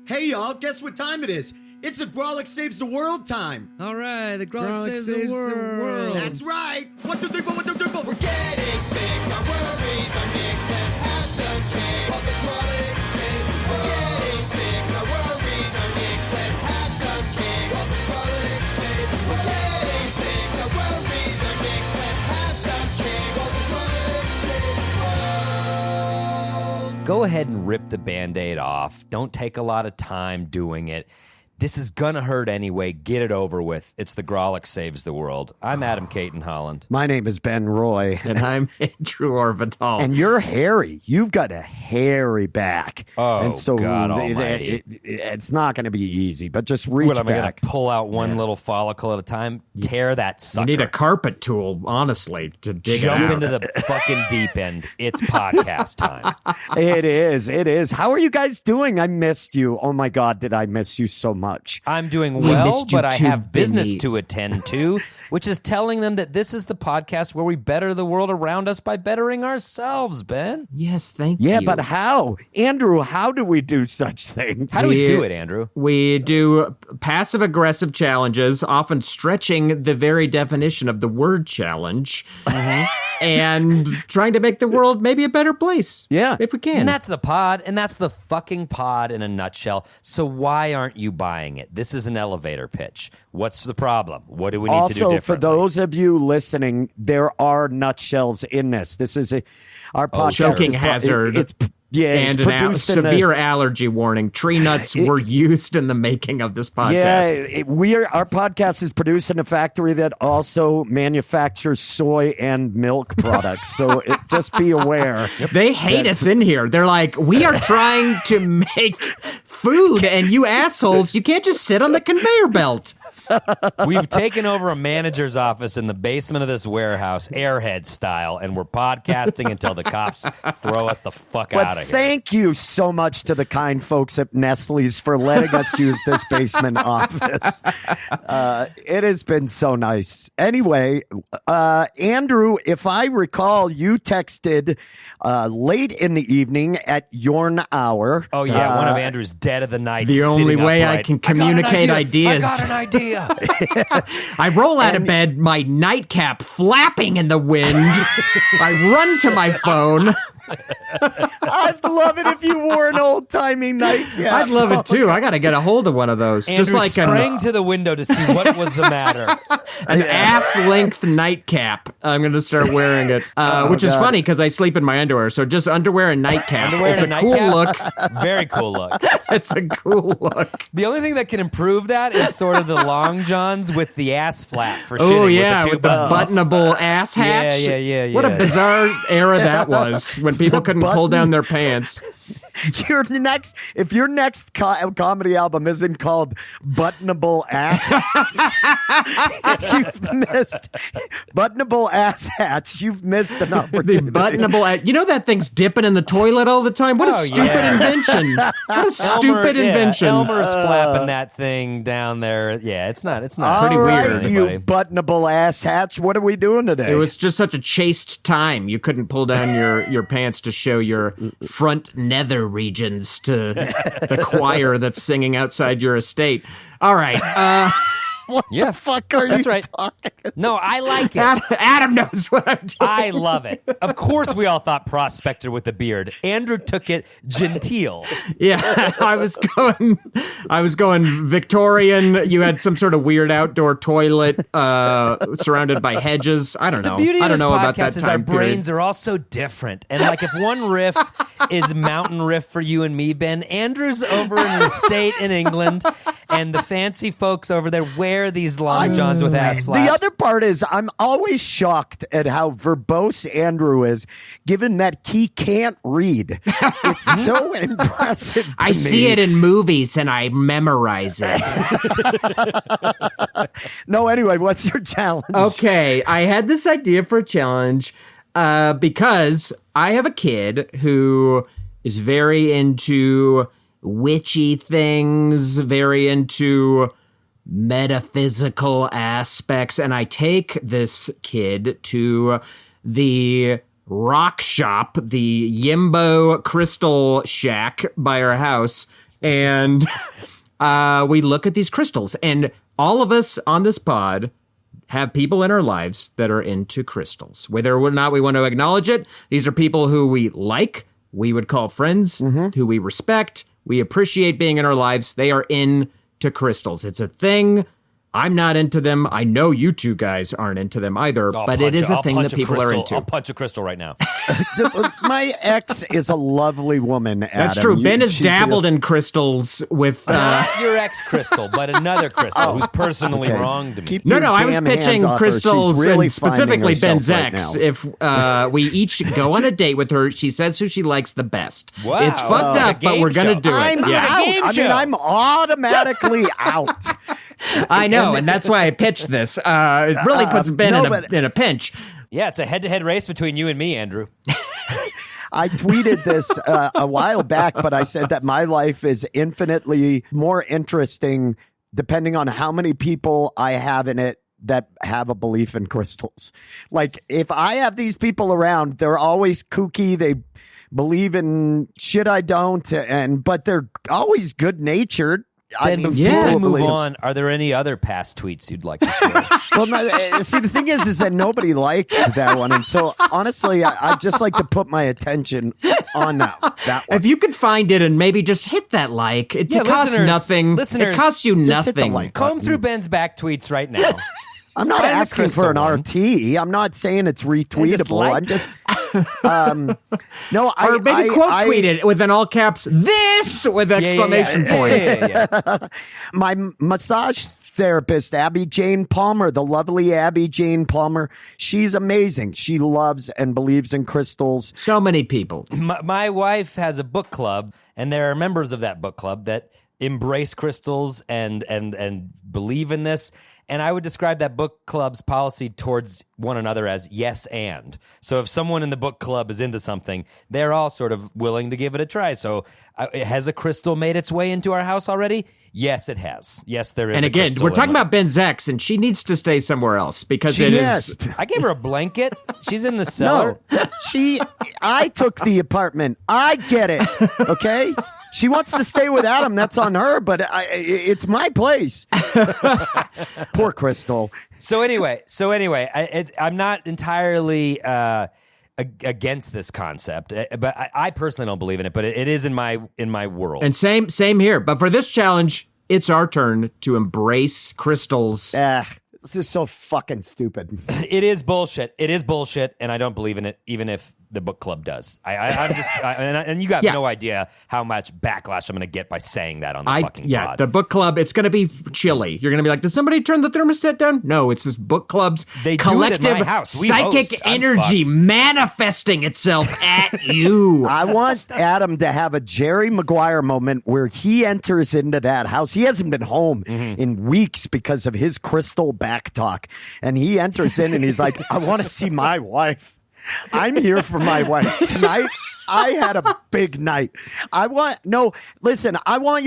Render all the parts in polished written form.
Hey y'all, guess what time it is? It's the Grolic Saves the World time. All right, the Grolic saves the world. That's right. 1, 2, 3, 4, 1, 2, 3, 4. We're getting fixed, our worries are nixed. Let's have some cake while the Grolic saves the world. We're getting fixed, our worries are nixed. Let's have some cake while the Grolic saves the world. We're getting fixed, our worries are nixed. Let's have some cake while the Grolic saves the world. Go ahead and rip the Band-Aid off. Don't take a lot of time doing it. This is gonna hurt anyway. Get it over with. It's the Grolic Saves the World. I'm Adam Caton Holland. My name is Ben Roy. And I'm Andrew Orbital. And you're hairy. You've got a hairy back. Oh, and so God almighty. It's not going to be easy, but just reach What, am I gonna back. pull out one little follicle at a time? Tear that sucker. You need a carpet tool, honestly, to dig Jump it out. into the fucking deep end. It's podcast time. It is. How are you guys doing? I missed you. Oh, my God, did I miss you so much. I'm doing We well, missed you but I too, have business Benny. to attend to, which is telling them that this is the podcast where we better the world around us by bettering ourselves, Ben. Yes, thank you. Yeah, but how? Andrew, how do we do such things? How do we do it, Andrew? We do passive-aggressive challenges, often stretching the very definition of the word challenge, and trying to make the world maybe a better place. Yeah. If we can. And that's the pod, and that's the fucking pod in a nutshell. So why aren't you buying it? This is an elevator pitch. What's the problem? What do we need to do Also, differently? for those of you listening, there are nutshells in this. This is our podcast. choking is hazard. It's and it's an produced in the- severe allergy warning. Tree nuts were used in the making of this podcast. Yeah, our podcast is produced in a factory that also manufactures soy and milk products. So just be aware. They hate us in here. They're like, we are trying to make food, and you assholes, you can't just sit on the conveyor belt. We've taken over a manager's office in the basement of this warehouse, Airhead style, and we're podcasting until the cops throw us the fuck out But of here. thank you so much to the kind folks at Nestle's for letting us use this basement office. It has been so nice. Anyway, Andrew, if I recall, you texted late in the evening at Yorn Hour. Oh, yeah, one of Andrew's dead of the night. The only sitting way I upright. can communicate ideas. I got an idea. I roll out of bed, my nightcap flapping in the wind. I run to my phone. I'd love it if you wore an old-timey nightcap. I'd love it too. I got to get a hold of one of those. Andrew Just like sprang to the window to see what was the matter. an ass-length nightcap. I'm going to start wearing it, which is God. funny because I sleep in my underwear. So just underwear and nightcap. Underwear It's and a a cool nightcap? look. Very cool look. It's a cool look. The only thing that can improve that is sort of the long johns with the ass flap for shitting. Oh yeah, with with the, the two buttons. buttonable ass hatch. Yeah. What a bizarre era that was when people couldn't pull down their pants. if your next comedy album isn't called Buttonable Ass Hatch, you've missed Buttonable Ass Hatch. You've missed an The opportunity. buttonable. You know that thing's dipping in the toilet all the time. What a Oh, stupid yeah. invention! What a stupid Elmer, invention. Elmer's flapping that thing down there. Yeah, it's not All pretty right, weird. you Anybody. Buttonable Ass Hatch. What are we doing today? It was just such a chaste time. You couldn't pull down your pants to show your front nether regions to the choir that's singing outside your estate. All right. What the fuck are That's you right. talking? No, I like it. Adam knows what I'm doing. I love it. Of course, we all thought prospector with a beard. Andrew took it genteel. Yeah, I was going Victorian. You had some sort of weird outdoor toilet surrounded by hedges. I don't know. The beauty I of don't this know about that podcast is our time period. brains are all so different. And like if one riff is mountain riff for you and me, Ben, Andrew's over in the state in England, and the fancy folks over there wear these long johns with ass flaps. The other part is I'm always shocked at how verbose Andrew is, given that he can't read. It's so impressive to I me. see it in movies and I memorize it. No, anyway, what's your challenge? Okay, I had this idea for a challenge because I have a kid who is very into witchy things, very into metaphysical aspects, and I take this kid to the rock shop, the Yimbo Crystal Shack by our house, and we look at these crystals. And all of us on this pod have people in our lives that are into crystals. Whether or not we want to acknowledge it, these are people who we like, we would call friends, who we respect, we appreciate being in our lives. They are into crystals. It's a thing. I'm not into them. I know you two guys aren't into them either, but it is a thing that people are into. I'll punch a crystal right now. My ex is a lovely woman, Adam. That's true. Ben has dabbled in crystals with... Not your ex crystal, but another crystal who's personally wronged me. Keep No, your I was damn pitching hands off her. crystals, She's really and specifically finding Ben's herself right ex. now. If we each go on a date with her, she says who she likes the best. Wow. It's fucked It's up, a but we're game going to show. do it. I'm Yeah. out. Game I show. mean, I'm automatically out. I know, and that's why I pitched this. It really puts Ben in a pinch. Yeah, it's a head-to-head race between you and me, Andrew. I tweeted this a while back, but I said that my life is infinitely more interesting depending on how many people I have in it that have a belief in crystals. Like, if I have these people around, they're always kooky. They believe in shit I don't, but they're always good-natured. Ben, before yeah. we move believe- on, are there any other past tweets you'd like to share? Well, no, see, the thing is that nobody liked that one, and so honestly, I just like to put my attention on that one. If you could find it and maybe just hit that like, it Yeah, costs listeners- nothing. listeners, it costs you just hit the nothing. like Comb through Ben's back tweets right now. I'm not Find the asking for an crystal one. RT. I'm not saying it's retweetable. like- I'm just no. Or maybe quote tweet it with an all caps this with exclamation points. Yeah. My massage therapist, Abby Jane Palmer, the lovely Abby Jane Palmer, she's amazing. She loves and believes in crystals. So many people. My wife has a book club, and there are members of that book club that embrace crystals and believe in this. And I would describe that book club's policy towards one another as yes and. So if someone in the book club is into something, they're all sort of willing to give it a try. So has a crystal made its way into our house already? Yes, it has. Yes, there is. And a again, crystal we're talking in it. about Ben's ex, and she needs to stay somewhere else because it Yes. is. I gave her a blanket. She's in the cellar. No, I took the apartment. I get it. Okay. She wants to stay with Adam. That's on her, but it's my place. Poor Crystal. So anyway, I'm not entirely against this concept, but I personally don't believe in it. But it is in my world. And same here. But for this challenge, it's our turn to embrace crystals. This is so fucking stupid. It is bullshit. It is bullshit, and I don't believe in it, even if the book club does. And you got Yeah. no idea how much backlash I'm going to get by saying that on the fucking pod. The book club, it's going to be chilly. You're going to be like, did somebody turn the thermostat down? No, it's this book club's They do it at collective my house. We psychic host. I'm energy fucked. manifesting itself at you. I want Adam to have a Jerry Maguire moment where he enters into that house. He hasn't been home in weeks because of his crystal back talk. And he enters in and he's like, I want to see my wife. I'm here for my wife. Tonight, I had a big night. I want you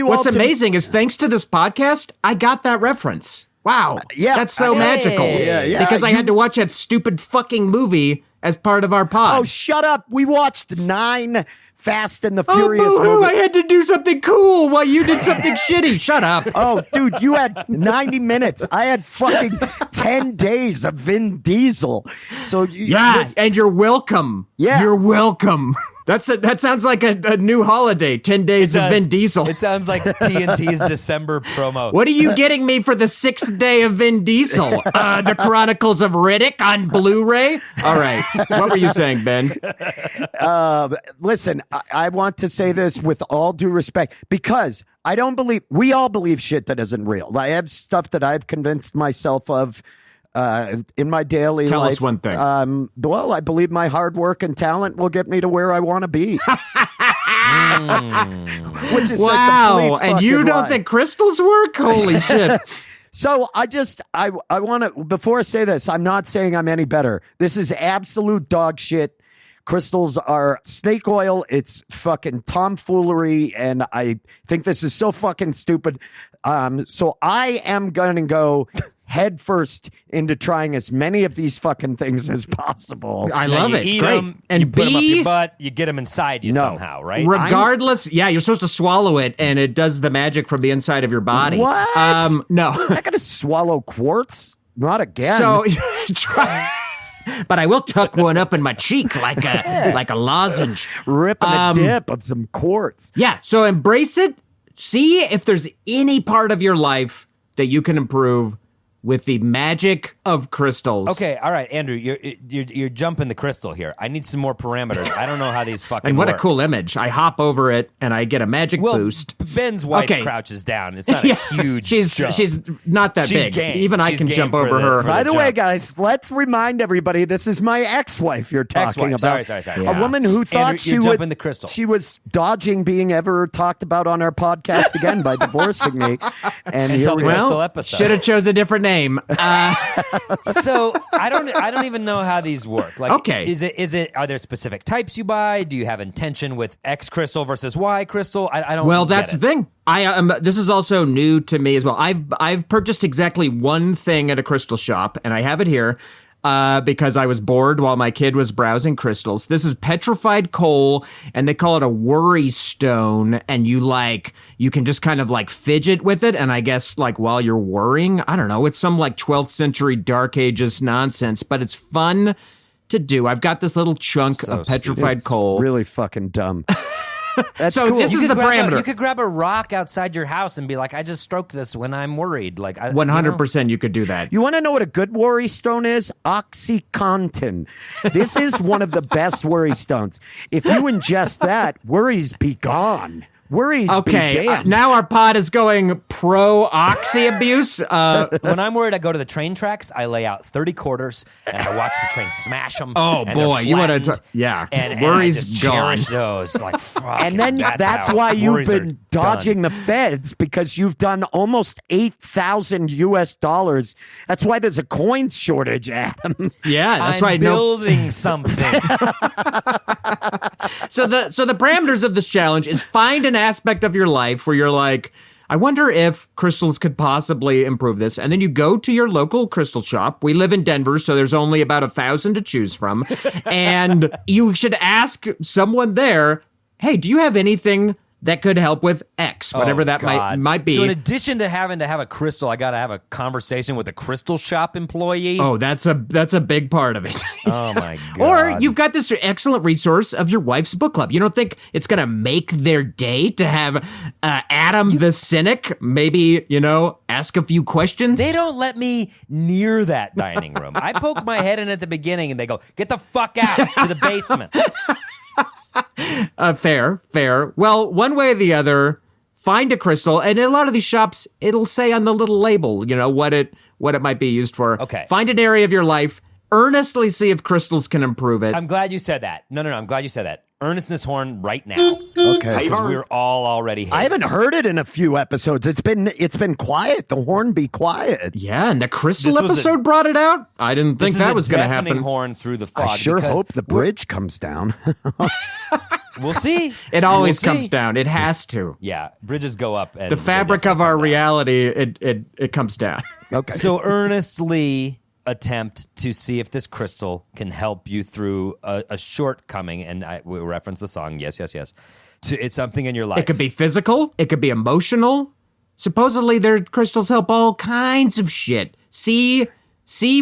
What's all to... amazing is thanks to this podcast, I got that reference. Wow. yeah, That's so I- magical. yeah, Because I you- had to watch that stupid fucking movie as part of our pod. Oh, shut up. We watched 9 Fast and the Oh, Furious boo-hoo, movies. I had to do something cool while you did something shitty. Shut up. Oh, dude, you had 90 minutes. I had fucking 10 days of Vin Diesel. So Yeah, and you're welcome. Yeah. You're welcome. That sounds like a new holiday, 10 days of Vin Diesel. It sounds like TNT's December promo. What are you getting me for the 6th day of Vin Diesel? The Chronicles of Riddick on Blu-ray? All right. What were you saying, Ben? listen, I want to say this with all due respect because I don't believe we all believe shit that isn't real. I have stuff that I've convinced myself of in my daily life. Tell us one thing. Well, I believe my hard work and talent will get me to where I want to be. Which is a Wow. complete And you fucking don't lie. think crystals work? Holy shit. So I want to, before I say this, I'm not saying I'm any better. This is absolute dog shit. Crystals are snake oil. It's fucking tomfoolery. And I think this is so fucking stupid. So I am going to go headfirst into trying as many of these fucking things as possible. I love you it. eat Great. them, And you put them up B, your butt, you get them inside you No. somehow, right? regardless, yeah, you're supposed to swallow it, and it does the magic from the inside of your body. What? No. I'm not going to swallow quartz. Not again. So try. But I will tuck one up in my cheek like a lozenge. ripping a dip of some quartz. Yeah, so embrace it. See if there's any part of your life that you can improve with the magic of crystals. Okay, all right, Andrew, you're jumping the crystal here. I need some more parameters. I don't know how these fucking And what work. a cool image. I hop over it and I get a magic Well, boost. Ben's wife Okay. crouches down. It's not a huge jump. She's not that She's big. game. Even I She's can game jump for over the- her. for By the way, jump. guys, let's remind everybody this is my ex-wife you're talking Ex-wife. about. Sorry. A woman who thought Andrew, she you're would jumping the crystal. She was dodging being ever talked about on our podcast again by divorcing me. And here Until we the are. crystal Well, episode. should have chose a different name. So I don't even know how these work. Like, Okay. is it? Are there specific types you buy? Do you have intention with X crystal versus Y crystal? I don't. Well, get that's it. the thing. This is also new to me as well. I've purchased exactly one thing at a crystal shop, and I have it here because I was bored while my kid was browsing crystals. This is petrified coal, and they call it a worry stone. And you can just kind of like fidget with it, and I guess like while you're worrying, I don't know. It's some like 12th century Dark Ages nonsense, but it's fun to do. I've got this little chunk So of petrified It's cool. really fucking dumb. That's So cool. this is the parameter. You could grab a rock outside your house and be like, "I just stroked this when I'm worried." Like, 100% you could do that. You want to know what a good worry stone is? OxyContin. This is one of the best worry stones. If you ingest that, worries be gone. Worries Okay, be damned. now our pod is going pro oxy abuse. When I'm worried, I go to the train tracks. I lay out 30 quarters and I watch the train smash them. Oh, and boy, they're you wanna flattened, yeah. and Worries I just gone. cherish those. Like, fuck. And then that's why you've been dodging the feds, because you've done almost $8,000 US. That's why there's a coin shortage, Adam. Yeah, that's I'm right. No, building something. so the parameters of this challenge is find an aspect of your life where you're like, I wonder if crystals could possibly improve this. And then you go to your local crystal shop. We live in Denver, so there's only about 1,000 to choose from. And you should ask someone there, hey, do you have anything that could help with X, whatever Oh, that God. might be? So in addition to having to have a crystal, I got to have a conversation with a crystal shop employee. Oh, that's a big part of it. Oh, my God. Or you've got this excellent resource of your wife's book club. You don't think it's going to make their day to have Adam the Cynic maybe, ask a few questions? They don't let me near that dining room. I poke my head in at the beginning and they go, "Get the fuck out to the basement." Fair. Well, one way or the other, find a crystal. And in a lot of these shops, it'll say on the little label, what it might be used for. Okay. Find an area of your life. Earnestly see if crystals can improve it. I'm glad you said that. No. I'm glad you said that. Earnestness horn right now. Okay. Because we're all already haters. I haven't heard it in a few episodes. It's been quiet. The horn be quiet. Yeah, and the crystal This was episode brought it out. I didn't think that was going to happen. horn through the fog. I sure because hope the bridge comes down. We'll see. It always We'll comes see. down. It has to. Yeah, bridges go up. And The they fabric of definitely our come down. reality, it comes down. Okay. So earnestly attempt to see if this crystal can help you through a shortcoming, and we reference the song. Yes. It's something in your life. It could be physical. It could be emotional. Supposedly, their crystals help all kinds of shit. See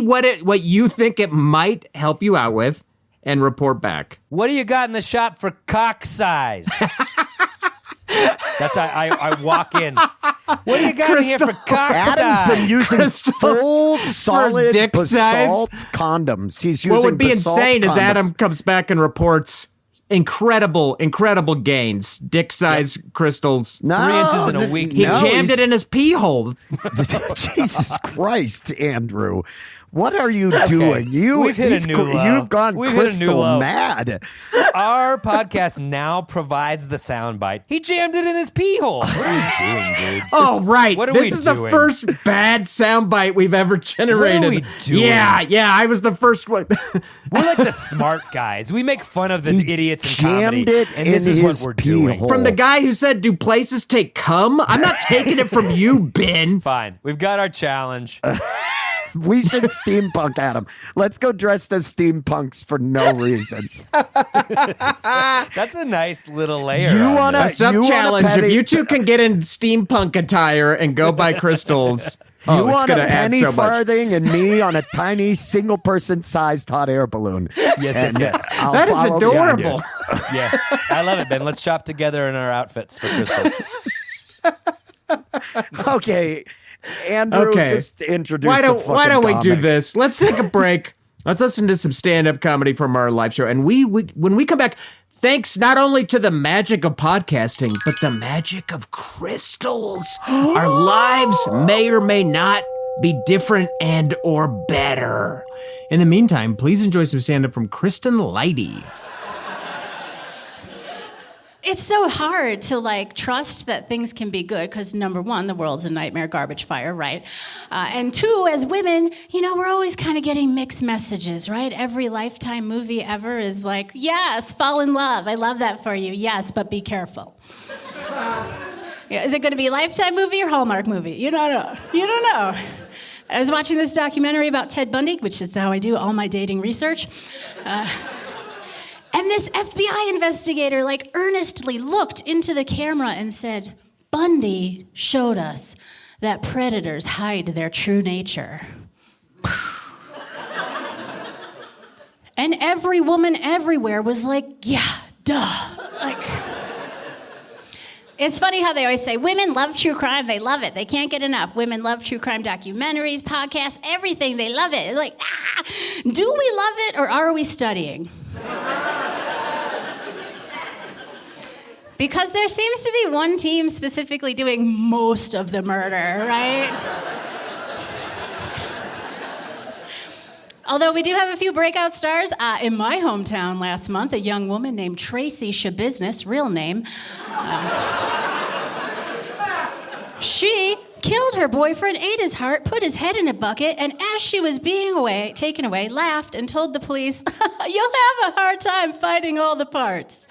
what you think it might help you out with, and report back. What do you got in the shop for cock size? That's I walk in. What do you got in here for cock Adam's been size? using Crystals full for solid dick basalt condoms. He's using What would be basalt insane is condoms. Adam comes back and reports incredible gains. Dick size crystals. No, 3 inches in a week. He no, jammed it in his pee hole. Jesus Christ, Andrew. What are you doing? We've hit a new low. You've gone We've hit a new crystal low. mad. Our podcast now provides the soundbite. He jammed it in his pee hole. What are we doing, dude? Oh, right. What are This we is doing? the first bad soundbite we've ever generated. What are we doing? Yeah, I was the first one. We're like the smart guys. We make fun of the He idiots in jammed comedy, it and this in is what his we're pee doing. hole. From the guy who said, do places take cum? I'm not taking it from you, Ben. Fine. We've got our challenge. We should steampunk Adam. Let's go dressed as steampunks for no reason. That's a nice little layer. You on wanna- A this. sub challenge. penny- If you two can get in steampunk attire and go buy crystals, You it's want going a to add penny so much. farthing and me on a tiny single-person sized hot air balloon. Yes. I'll That is follow behind you. adorable. Yeah, I love it, Ben. Let's shop together in our outfits for crystals. Okay, Andrew, Okay. just introduce Why the don't fucking we do comic. this? Let's take a break. Let's listen to some stand-up comedy from our live show. And when we come back, thanks not only to the magic of podcasting, but the magic of crystals, our lives may or may not be different and or better. In the meantime, please enjoy some stand-up from Kristen Leidy. It's so hard to trust that things can be good because number one, the world's a nightmare garbage fire, right? And two, as women, we're always kind of getting mixed messages, right? Every Lifetime movie ever is like, yes, fall in love. I love that for you. Yes, but be careful. Is it going to be a Lifetime movie or Hallmark movie? You don't know. You don't know. I was watching this documentary about Ted Bundy, which is how I do all my dating research. And this FBI investigator earnestly looked into the camera and said, Bundy showed us that predators hide their true nature. And every woman everywhere was like, yeah, duh. It's funny how they always say, women love true crime. They love it. They can't get enough. Women love true crime documentaries, podcasts, everything. They love it. It's like, do we love it or are we studying? Because there seems to be one team specifically doing most of the murder, right? Although we do have a few breakout stars. In my hometown last month, a young woman named Tracy Shabusiness, real name, she killed her boyfriend, ate his heart, put his head in a bucket, and as she was being taken away, laughed and told the police, you'll have a hard time finding all the parts.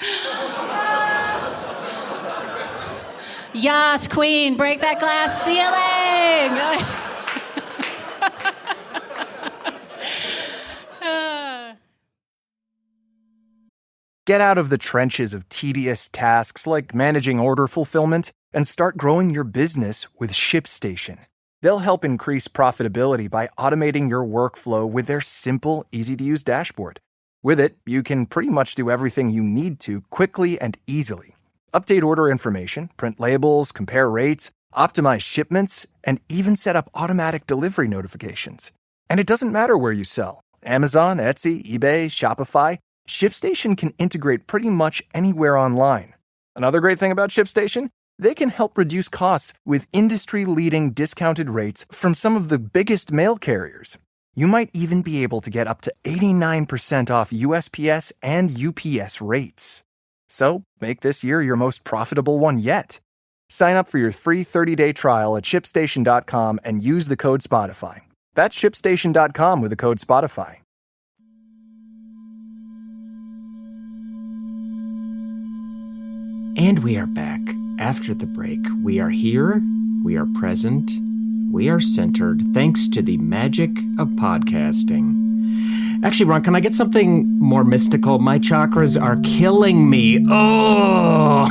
Yas, queen, break that glass ceiling. Get out of the trenches of tedious tasks like managing order fulfillment and start growing your business with ShipStation. They'll help increase profitability by automating your workflow with their simple, easy-to-use dashboard. With it, you can pretty much do everything you need to quickly and easily. Update order information, print labels, compare rates, optimize shipments, and even set up automatic delivery notifications. And it doesn't matter where you sell. Amazon, Etsy, eBay, Shopify, ShipStation can integrate pretty much anywhere online. Another great thing about ShipStation? They can help reduce costs with industry-leading discounted rates from some of the biggest mail carriers. You might even be able to get up to 89% off USPS and UPS rates. So, make this year your most profitable one yet. Sign up for your free 30-day trial at ShipStation.com and use the code Spotify. That's ShipStation.com with the code Spotify. And we are back after the break. We are here, we are present, we are centered, thanks to the magic of podcasting. Actually, Ron, can I get something more mystical? My chakras are killing me. Oh!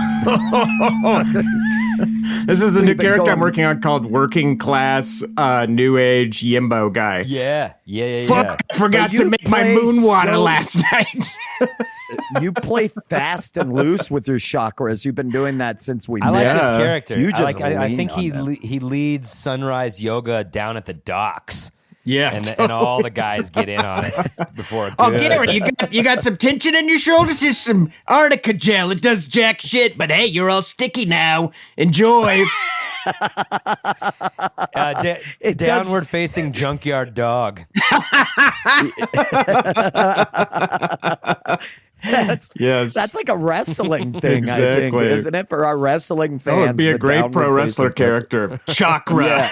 This is a new character I'm working on called Working Class New Age Yimbo Guy. Yeah. Fuck, I forgot But to you make my play moon water so- last night. You play fast and loose with your chakras. You've been doing that since we I like met. this Yeah. character. You just I lean think he on them. he leads sunrise yoga down at the docks. Yeah. And all the guys get in on it before. Oh, good. Gary, you got some tension in your shoulders? It's some arnica gel. It does jack shit, but hey, you're all sticky now. Enjoy. It does- Downward facing junkyard dog. Yes. That's like a wrestling thing, I think, Exactly. isn't it? For our wrestling fans. Oh, it'd be a the great pro downward wrestler facing- character. Chakra.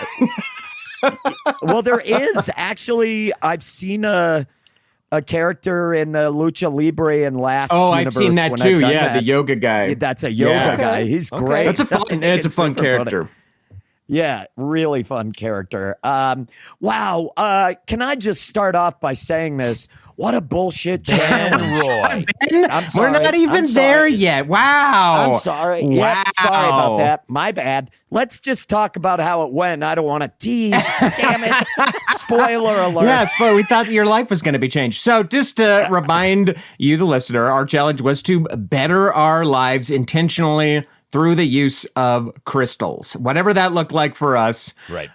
Well, there is actually. I've seen a character in the Lucha Libre and Laughs. Oh, I've universe seen that when too. I've done Yeah, that. the yoga guy. That's a yoga Yeah. guy. He's great. That's a fun. It's a fun super funny. character. Yeah, really fun character. Wow. Can I just start off by saying this? What a bullshit challenge. Roy. I'm sorry. We're not even I'm there sorry. yet. Wow. I'm sorry. Wow. Yep, sorry about that. My bad. Let's just talk about how it went. I don't want to tease. Damn it. Spoiler alert. Yes, but we thought your life was going to be changed. So just to remind you, the listener, our challenge was to better our lives intentionally through the use of crystals. Whatever that looked like for us, Right.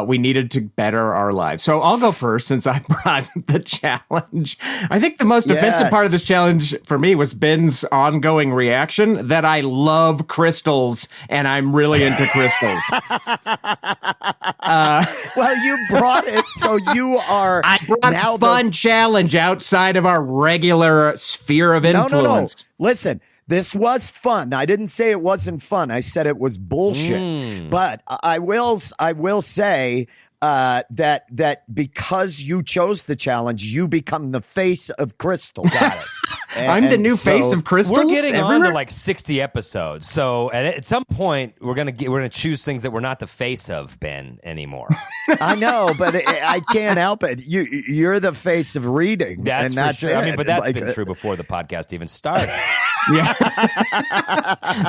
We needed to better our lives. So I'll go first since I brought the challenge. I think the most offensive part of this challenge for me was Ben's ongoing reaction that I love crystals and I'm really into crystals. Well, you brought it, so you are I brought now a fun challenge outside of our regular sphere of influence. No. Listen, this was fun. I didn't say it wasn't fun. I said it was bullshit. But I will say that because you chose the challenge, you become the face of Crystal. Got it. I'm the new face of crystals. We're getting on everywhere? to like 60 episodes, so at some point we're gonna choose things that we're not the face of, Ben, anymore. I know, but I can't help it. You're the face of reading. That's and for sure. it. I mean, but that's Like, been true before the podcast even started. Yeah.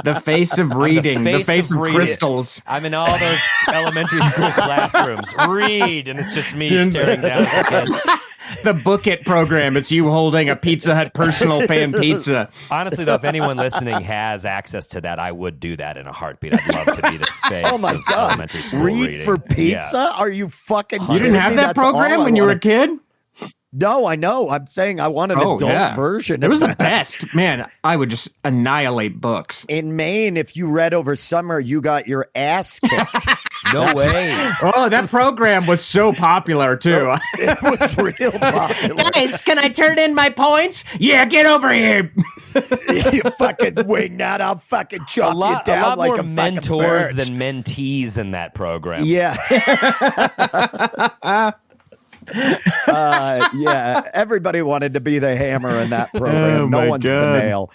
The face of reading, the face of reading. crystals. I'm in all those elementary school classrooms. Read, and it's just me staring down at the kids. The Book It program. It's you holding a Pizza Hut personal pan pizza. Honestly, though, if anyone listening has access to that, I would do that in a heartbeat. I'd love to be the face Oh my of God. elementary school Read reading. for pizza? Yeah. Are you fucking You didn't have that program when you were a kid? No, I know. I'm saying I want an adult version. It was of the that. best. Man, I would just annihilate books. In Maine, if you read over summer, you got your ass kicked. No way. Oh, that program was so popular, too. It was real popular. Guys, can I turn in my points? Yeah, get over here. You fucking wingnut, I'll fucking A chop you lot down like more a fucking mentors bird. than mentees in that program. Yeah. Yeah. Everybody wanted to be the hammer in that program. Oh, No my one's the God. nail.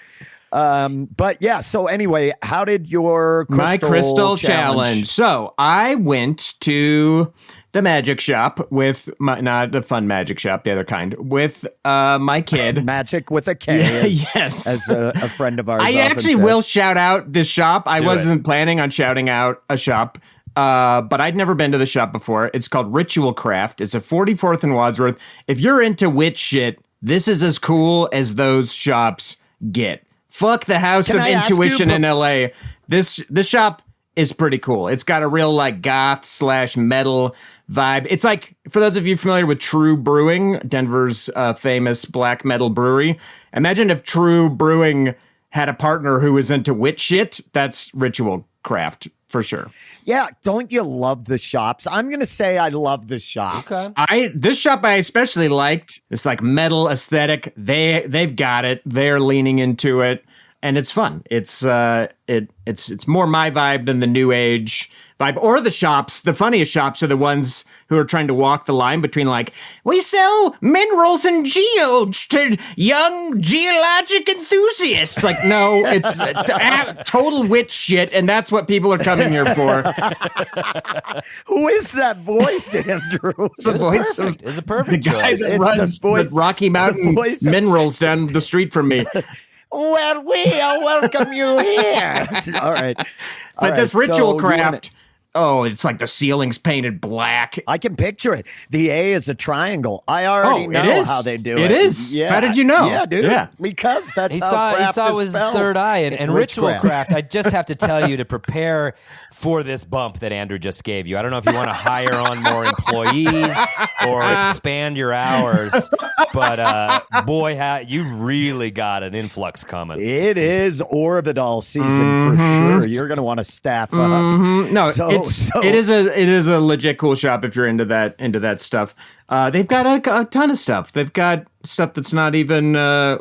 But yeah, so anyway, how did your My crystal challenge. So I went to the magic shop with not the fun magic shop, the other kind, with my kid. Magic with a K, Yes. as a friend of ours I often actually says. will shout out this shop. I Do wasn't planning on shouting out a shop, but I'd never been to the shop before. It's called Ritual Craft. It's at 44th and Wadsworth. If you're into witch shit, this is as cool as those shops get. Fuck the House Can of I ask you Intuition in LA. This shop is pretty cool. It's got a real like goth / metal vibe. It's like, for those of you familiar with True Brewing, Denver's famous black metal brewery. Imagine if True Brewing had a partner who was into witch shit. That's Ritual Craft for sure. Yeah, don't you love the shops? I'm going to say I love the shops. Okay. This shop I especially liked. It's like metal aesthetic. They've got it. They're leaning into it, and it's fun. It's more my vibe than the new age vibe or the shops. The funniest shops are the ones who are trying to walk the line between like, we sell minerals and geodes to young geologic enthusiasts. Like, no, it's total witch shit, and that's what people are coming here for. Who is that voice, Andrew? It's the voice Perfect. of It's a the perfect guy choice. that It's the runs the voice- Rocky Mountain voice of- minerals down the street from me. Well, we welcome you here. All right. But this ritual craft, it's like the ceiling's painted black. I can picture it. The A is a triangle. I already it know is. how they do It it. is. How did you know? Yeah, dude. Yeah. Because that's He how saw craft is his spelled. third eye, and Ritual Witchcraft. Craft. I just have to tell you to prepare for this bump that Andrew just gave you. I don't know if you want to hire on more employees or expand your hours, but boy, you really got an influx coming. It is Orvidal season for sure. You're going to want to staff up. No, So- it is a legit cool shop if you're into that stuff. They've got a ton of stuff. They've got stuff that's not even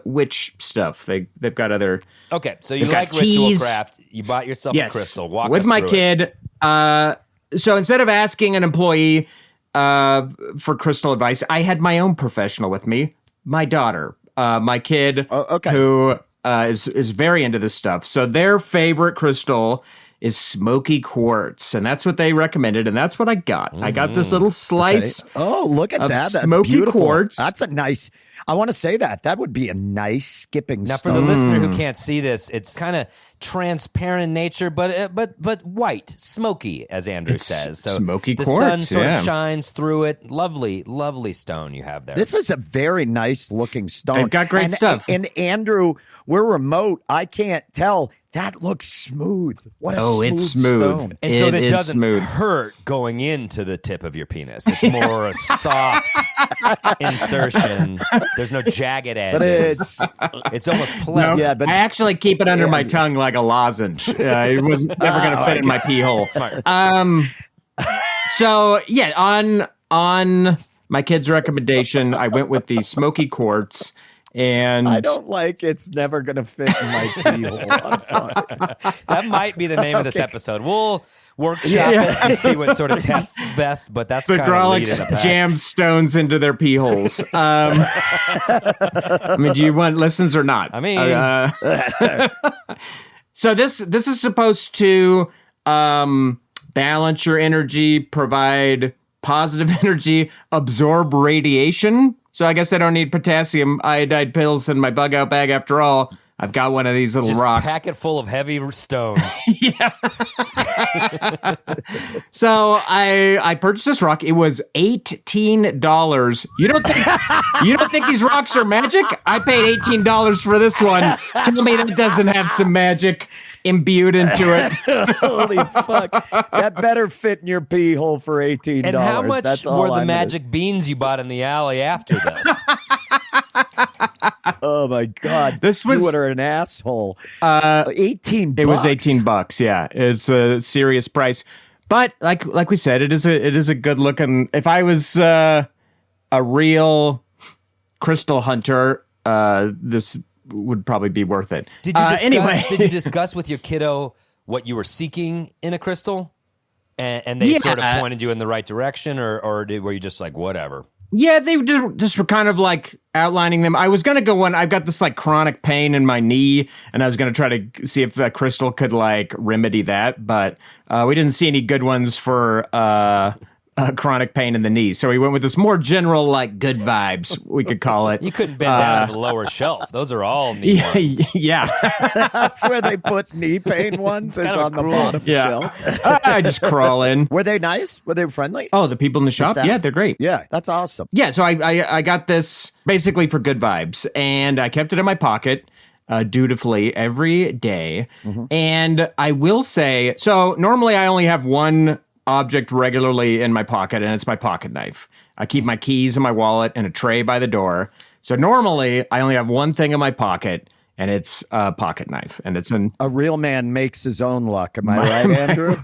witch stuff. They've got other. Okay, so you They've got like Ritual teas. Craft. You bought yourself Yes, a crystal. Walk with us my through it. kid. So instead of asking an employee for crystal advice, I had my own professional with me, my daughter, my kid, okay. who is very into this stuff. So their favorite crystal is smoky quartz, and that's what they recommended, and that's what I got. I got this little slice. Oh, look at of that. That's smoky beautiful. quartz. That's a nice, I want to say that. That would be a nice skipping Now, stone. for the listener who can't see this, it's kind of transparent in nature, but white, smoky, as Andrew says. So smoky the quartz, sun sort yeah. of shines through it. Lovely, lovely stone you have there. This is a very nice looking stone. They've got great stuff. And Andrew, we're remote. I can't tell. That looks smooth. What a it's smooth. stone. and so It that is doesn't smooth. hurt going into the tip of your penis. It's more a soft insertion. There's no jagged edges. But It's almost pleasant. Yeah, but I actually keep it under my tongue like a lozenge. It was never going to fit in my pee hole. So yeah, on my kid's recommendation, I went with the smoky quartz, and I don't like it's never going to fit in my pee hole. I'm sorry. That might be the name of this episode. We'll workshop it and see what sort of tests best, but that's the kind of leading Grolix the pack. jams stones into their pee holes. I mean, do you want listens or not? I mean- So this is supposed to balance your energy, provide positive energy, absorb radiation. So I guess I don't need potassium iodide pills in my bug out bag after all. I've got one of these little Just rocks. pack it full of heavy stones. So I purchased this rock. It was $18. You don't think these rocks are magic? I paid $18 for this one. Tell me that doesn't have some magic imbued into it. Holy fuck. That better fit in your pee hole for $18. And how much That's all were the I'm magic beans you bought in the alley after this? Oh my God. This was- You were an asshole. 18 It was bucks. $18. Yeah, it's a serious price. But like we said, it is a good looking. If I was a real crystal hunter, this would probably be worth it. Did you discuss, anyway, did you discuss with your kiddo what you were seeking in a crystal? And they Yeah. sort of pointed you in the right direction, or were you just like, whatever? yeah, they just were kind of like outlining them. I was gonna go one. I've got this like chronic pain in my knee, and I was gonna try to see if the crystal could like remedy that, but we didn't see any good ones for chronic pain in the knee. So we went with this more general, like good vibes, we could call it. You couldn't bend down to the lower shelf. Those are all knee ones. Yeah. That's where they put knee pain ones. Is kind of on the cruel. bottom Yeah. shelf. I just crawl in. Were they nice? Were they friendly? Oh, the people in the shop? staff? Yeah, they're great. Yeah, that's awesome. Yeah, so I got this basically for good vibes, and I kept it in my pocket dutifully every day. And I will say, so normally I only have one object regularly in my pocket, and it's my pocket knife. I keep my keys in my wallet and a tray by the door. So normally I only have one thing in my pocket, and it's a pocket knife, and it's an A real man makes his own luck. Am I right, Andrew?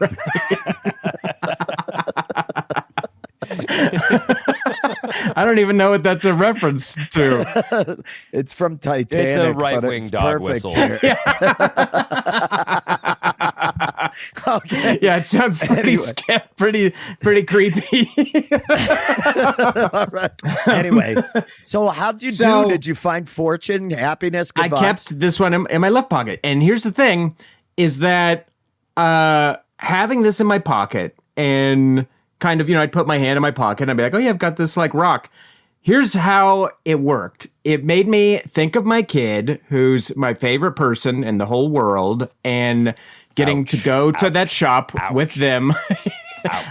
I don't even know what that's a reference to. It's from Titanic. It's a but right-wing it's dog perfect whistle. here. Okay. Yeah, it sounds pretty pretty creepy. All right. Anyway, so how'd you So- do? Did you find fortune, happiness, good I vibes? kept this one in my left pocket. And here's the thing is that having this in my pocket and kind of, I'd put my hand in my pocket and I'd be like, oh yeah, I've got this like rock. Here's how it worked. It made me think of my kid, who's my favorite person in the whole world, and getting to go to that shop with them.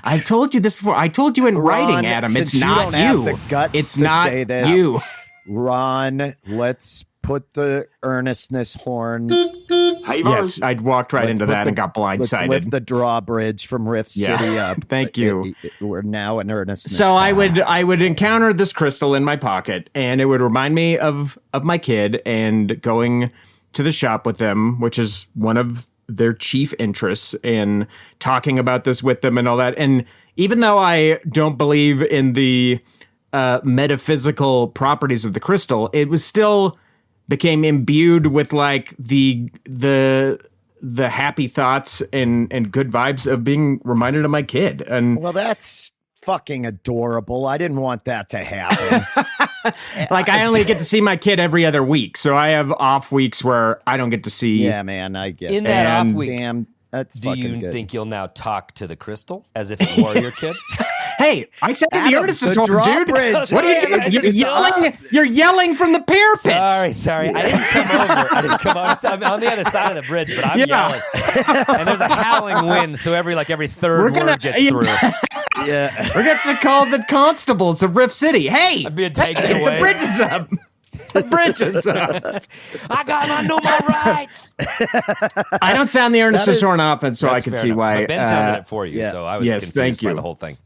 I've told you this before. I told you in writing, Adam. since It's you not don't have you. the guts It's to not say this, you. Ron, let's put the earnestness horn. Yes, I'd walked right Let's into put that the- and got Let's lift blindsided. the drawbridge from Rift Yeah. City up. Thank you. We're now in earnestness. So I would encounter this crystal in my pocket, and it would remind me of my kid and going to the shop with them, which is one of their chief interests, in talking about this with them and all that. And even though I don't believe in the metaphysical properties of the crystal, it was still became imbued with like the happy thoughts and good vibes of being reminded of my kid. And Well, that's fucking adorable. I didn't want that to happen. like I only get to see my kid every other week, so I have off weeks where I don't get to see. Yeah, man, I get In it. that And off week, Damn. That's Do fucking you good. think you'll now talk to the crystal as if it were your kid? Hey, I said the Adam, earnest the is over, dude. drawbridge. What are you doing? It's You're yelling. up. You're yelling from the parapets. Sorry. I didn't come over. I didn't come over. I'm on the other side of the bridge, but I'm yelling. And there's a howling wind, so every third word gets through. Yeah. We're going to call the constables of Rift City. Hey, I'm being taken away. the bridge is up. The bridge is up. I know my rights. I don't sound the earnest That is- to Soren often, so I That's can fair see enough. why. But Ben sounded it for you, yeah. so I was Yes, confused thank by you. the whole thing.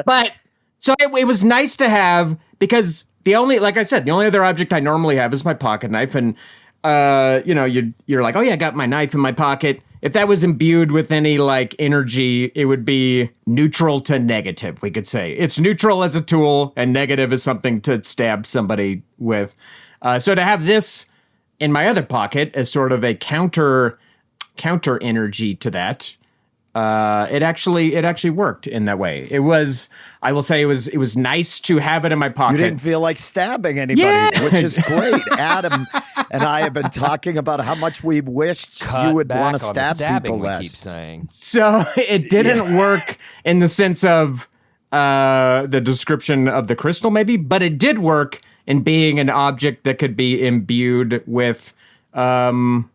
But so it was nice to have, because like I said, the only other object I normally have is my pocket knife, and you're like, oh yeah, I got my knife in my pocket. If that was imbued with any energy, it would be neutral to negative. We could say it's neutral as a tool, and negative as something to stab somebody with. So to have this in my other pocket as sort of a counter energy to that. It actually worked in that way. I will say it was nice to have it in my pocket. You didn't feel like stabbing anybody, Yeah. which is great. Adam and I have been talking about how much we wished you would want to on the stab stabbing, people we less. keep saying. So it didn't work in the sense of the description of the crystal, maybe, but it did work in being an object that could be imbued with some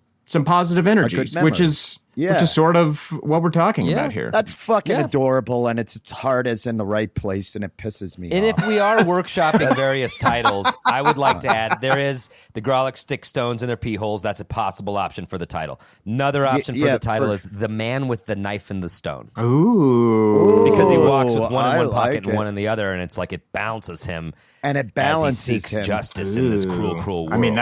positive energies, memory. which is Yeah. sort of what we're talking about here. That's fucking Yeah. adorable, and its heart is in the right place, and it pisses me And off. if we are workshopping various titles, I would like to add there is the Grolic stick stones in their pee holes. That's a possible option for the title. Another option for yeah, the title for- is the man with the knife in the stone. Ooh. Because he walks with one in I one pocket like and it. one in the other, and it's like it balances him And it as balances he seeks him. justice in this cruel, cruel world. I mean,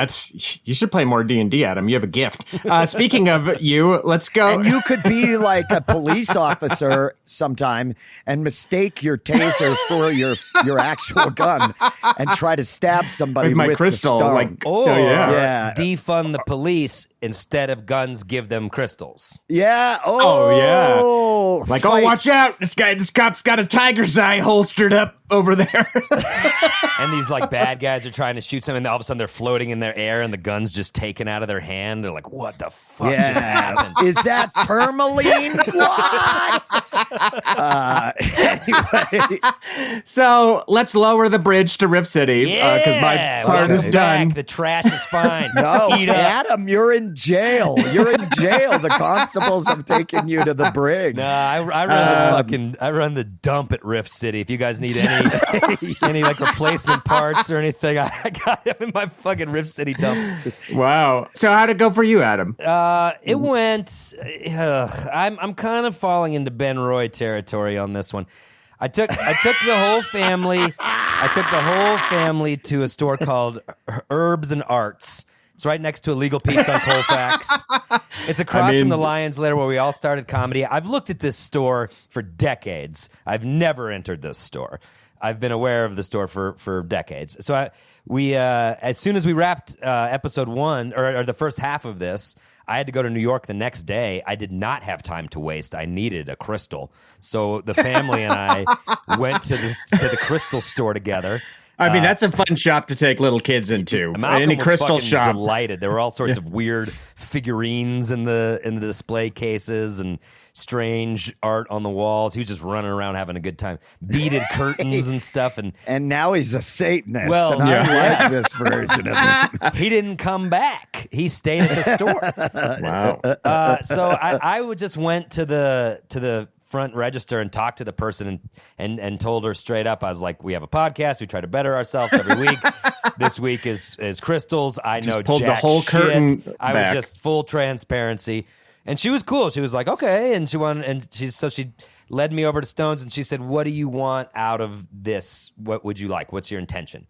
you should play more D&D, Adam. You have a gift. Speaking of you, let's go. And you could be like a police officer sometime and mistake your taser for your actual gun and try to stab somebody with my with crystal, the stone. like, Or Yeah. defund the police, instead of guns, give them crystals. Yeah. yeah. Like, oh, watch out! This cop's got a tiger's eye holstered up over there. And these bad guys are trying to shoot something, and all of a sudden they're floating in their air, and the gun's just taken out of their hand. They're like, "What the fuck just happened?" Is that tourmaline? What? Anyway, So let's lower the bridge to Rift City because my part is welcome done. back. The trash is fine. no, Eat up. Adam, you're in jail. You're in jail. The constables have taken you to the brig. No, I run the dump at Rift City. If you guys need any replacement parts or anything, I got him in my fucking Rift City dump. Wow. So how'd it go for you, Adam? It went. I'm kind of falling into Ben Roy territory on this one. I took the whole family. I took the whole family to a store called Herbs and Arts. It's right next to Illegal Pete's on Colfax. It's across from the Lions Lair where we all started comedy. I've looked at this store for decades. I've never entered this store. I've been aware of the store for decades. So we as soon as we wrapped episode 1 or the first half of this, I had to go to New York the next day. I did not have time to waste. I needed a crystal. So the family and I went to the crystal store together. I mean, that's a fun shop to take little kids into. Malcolm Any was crystal fucking shop. delighted. There were all sorts of weird figurines in the display cases and strange art on the walls. He was just running around having a good time. Beaded curtains and stuff. And now he's a Satanist, Well, and I like this version of him. he didn't come back. He stayed at the store. Wow. So I just went to the front register and talked to the person and told her straight up, I was like, we have a podcast. We try to better ourselves every week. This week is crystals. I know pulled the jack whole shit. curtain I back. was just full transparency. And she was cool. She was like, okay. And she led me over to Stone's and she said, what do you want out of this? What would you like? What's your intention?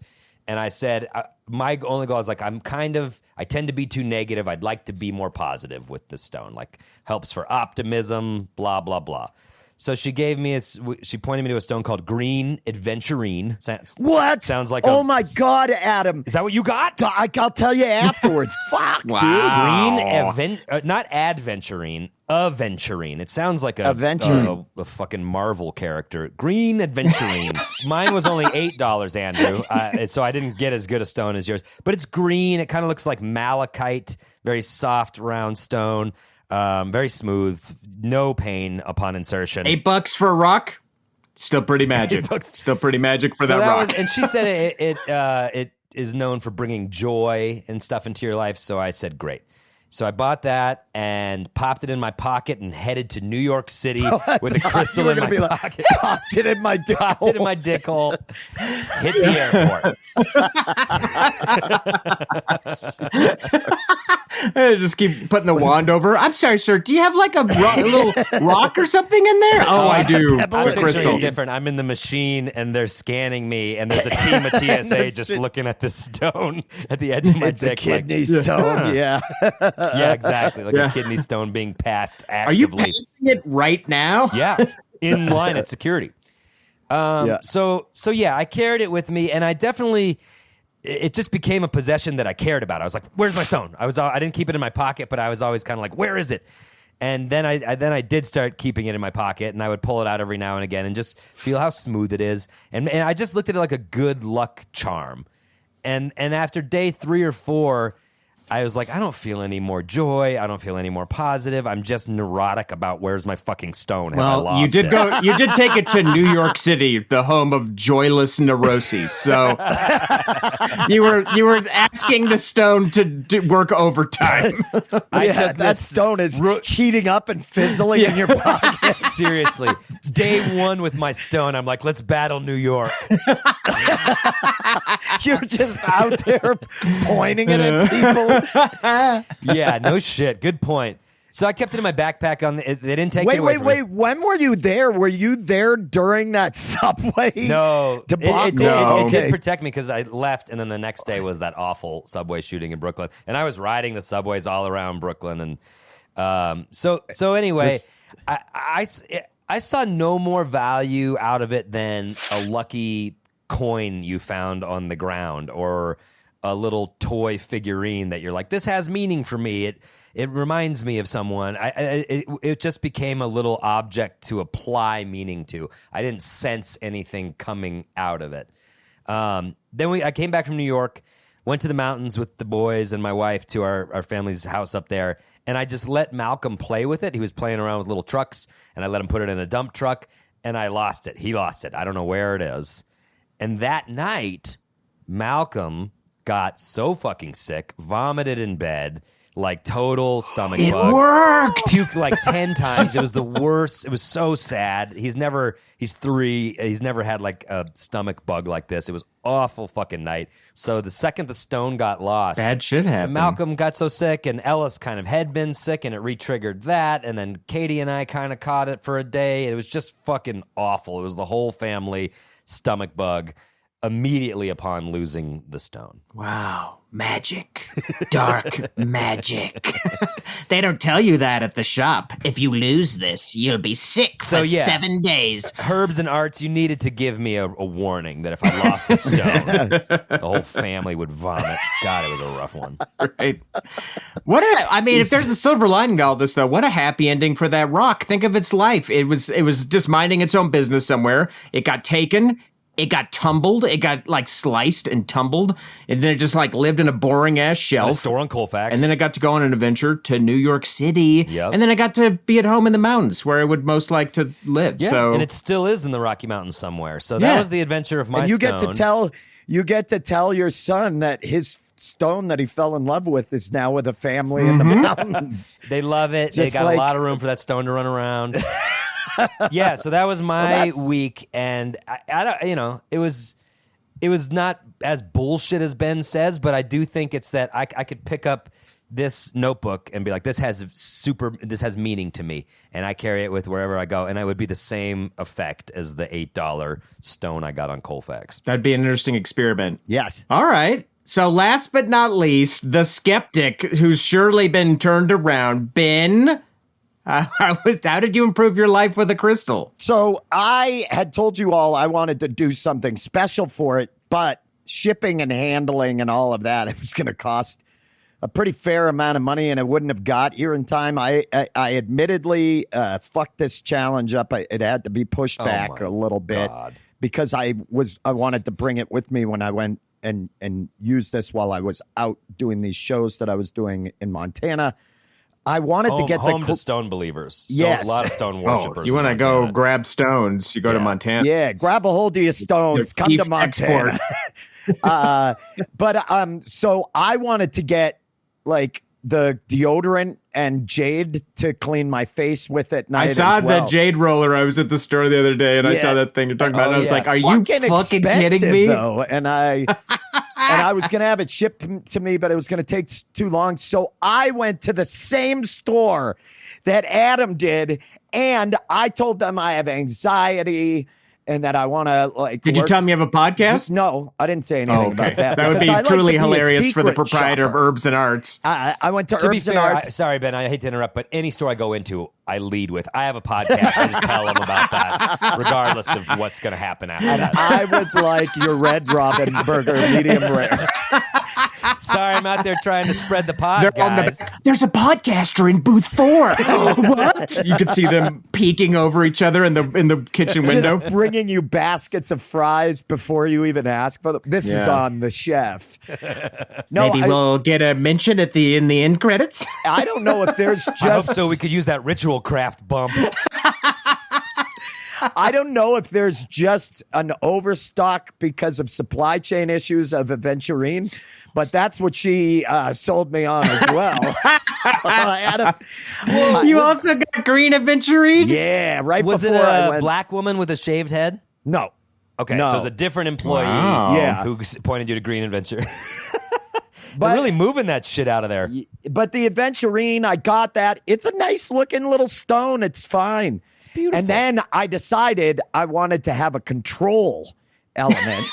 And I said, my only goal is I tend to be too negative. I'd like to be more positive with this stone. Helps for optimism, blah, blah, blah. So she gave me she pointed me to a stone called Green Adventurine. What? Sounds like oh my God, Adam. Is that what you got? I'll tell you afterwards. Fuck, dude. Green not Adventurine, Aventurine. It sounds like Aventurine. a fucking Marvel character. Green Adventurine. Mine was only $8, Andrew, so I didn't get as good a stone as yours. But it's green. It kind of looks like malachite, very soft, round stone. Very smooth, no pain upon insertion. $8 for a rock. Still pretty magic. Still pretty magic for that rock. And she said it is known for bringing joy and stuff into your life. So I said, great. So I bought that and popped it in my pocket and headed to New York City with a crystal in my pocket. Popped it in my dick Popped hole. it in my dick hole. Hit the airport. Just keep putting the wand over. I'm sorry, sir. Do you have like a little rock or something in there? Oh, I do. pebble I'm and picturing crystal. it different. I'm in the machine and they're scanning me, and there's a team of TSA just looking at this stone at the edge of my It's a dick. kidney stone. Yeah. Yeah, exactly. Like Yeah. a kidney stone being passed Are you actively. passing it right now? Yeah, in line at security. Yeah. So yeah, I carried it with me, and I definitely, it just became a possession that I cared about. I was like, "Where's my stone?" I didn't keep it in my pocket, but I was always kind of like, "Where is it?" And then I did start keeping it in my pocket, and I would pull it out every now and again and just feel how smooth it is. And I just looked at it like a good luck charm. And after day 3 or 4, I was like, I don't feel any more joy. I don't feel any more positive. I'm just neurotic about where's my fucking stone. Have I Well, lost you did it? go. You did take it to New York City, the home of joyless neuroses. So you were asking the stone to work overtime. I Yeah, took that this stone is heating up and fizzling in your pocket. seriously. Day 1 with my stone. I'm like, let's battle New York. You're just out there pointing it at people. Yeah, no shit. Good point. So I kept it in my backpack. They didn't take it away Wait, from wait. me. When were you there? Were you there during that subway? No, it debacle? did protect me because I left, and then the next day was that awful subway shooting in Brooklyn, and I was riding the subways all around Brooklyn, and so anyway, I saw no more value out of it than a lucky coin you found on the ground or a little toy figurine that you're like, this has meaning for me. It reminds me of someone. It just became a little object to apply meaning to. I didn't sense anything coming out of it. Then I came back from New York, went to the mountains with the boys and my wife to our family's house up there, and I just let Malcolm play with it. He was playing around with little trucks, and I let him put it in a dump truck, and I lost it. He lost it. I don't know where it is. And that night, Malcolm got so fucking sick, vomited in bed, like total stomach bug. It worked. Puked like 10 times. It was the worst. It was so sad. He's 3. He's never had like a stomach bug like this. It was awful fucking night. So the second the stone got lost, Bad shit happened. Malcolm got so sick, and Ellis kind of had been sick, and it re-triggered that. And then Katie and I kind of caught it for a day. It was just fucking awful. It was the whole family stomach bug immediately upon losing the stone. Wow. Magic. Dark magic. They don't tell you that at the shop. If you lose this, you'll be sick So, for yeah. 7 days. Herbs and Arts, you needed to give me a warning that if I lost the stone, the whole family would vomit. God, it was a rough one. Right. If there's a silver lining to all this, though, what a happy ending for that rock. Think of its life. It was just minding its own business somewhere. It got taken. It got tumbled. It got like sliced and tumbled. And then it just like lived in a boring ass A shelf. store on Colfax. And then it got to go on an adventure to New York City. Yep. And then I got to be at home in the mountains where I would most like to live. yeah, So and it still is in the Rocky Mountains somewhere. So Yeah. that was the adventure of my And you stone. get to tell your son that his stone that he fell in love with is now with a family in the mountains. They love it. Just they got like- a lot of room for that stone to run around. Yeah, so that was my that's- week, and I don't, it was not as bullshit as Ben says, but I do think it's that I could pick up this notebook and be like, this has meaning to me, and I carry it with wherever I go, and it would be the same effect as the $8 stone I got on Colfax. that'd be an interesting experiment. Yes. All right. So last but not least, the skeptic who's surely been turned around. Ben, how did you improve your life with a crystal? So I had told you all I wanted to do something special for it, but shipping and handling and all of that, it was going to cost a pretty fair amount of money, and it wouldn't have got here in time. I admittedly fucked this challenge up. It had to be pushed back my a little bit God. because I wanted to bring it with me when I went and use this while I was out doing these shows that I was doing in Montana. I wanted to get home the to stone believers. Yes. A lot of stone Oh, worshippers. you want to in go Montana. grab stones? You go to Yeah. Montana. yeah, grab a hold of your stones, Their come to chief Montana. So I wanted to get like the deodorant and jade to clean my face with at night. I saw as well. the jade roller. I was at the store the other day, and I Yeah. saw that thing you're talking about. And I was yeah. like, "Are you fucking kidding expensive, me?" Though, and I was gonna have it shipped to me, but it was gonna take too long. So I went to the same store that Adam did, and I told them I have anxiety and that I want to like. Did you tell me you have a podcast? No, I didn't say anything about that. That would because be I like truly to be a hilarious for the secret proprietor of shopper. Herbs and Arts. I went to To be Herbs and fair, Arts. sorry, Ben, I hate to interrupt, but any store I go into, I lead with, I have a podcast. I just tell them about that, regardless of what's going to happen after that. I would like your Red Robin burger, medium rare. Sorry, I'm out there trying to spread the pod, guys. There's a podcaster in booth 4. What? You could see them peeking over each other in the kitchen window. Just bringing you baskets of fries before you even ask for them. This is Yeah. on the chef. No, Maybe I, we'll get a mention in the end credits. I don't know if there's I hope just. so we could use that ritual craft bump. I don't know if there's just an overstock because of supply chain issues of Aventurine, but that's what she sold me on as well. You also got green aventurine? Yeah, right Was it before I a went. black woman with a shaved head? No. Okay, No. so it was a different employee Wow. Yeah. who pointed you to Green Adventure. But- They're really moving that shit out of there. But the Aventurine, I got that. It's a nice looking little stone. It's fine. It's beautiful. And then I decided I wanted to have a control element.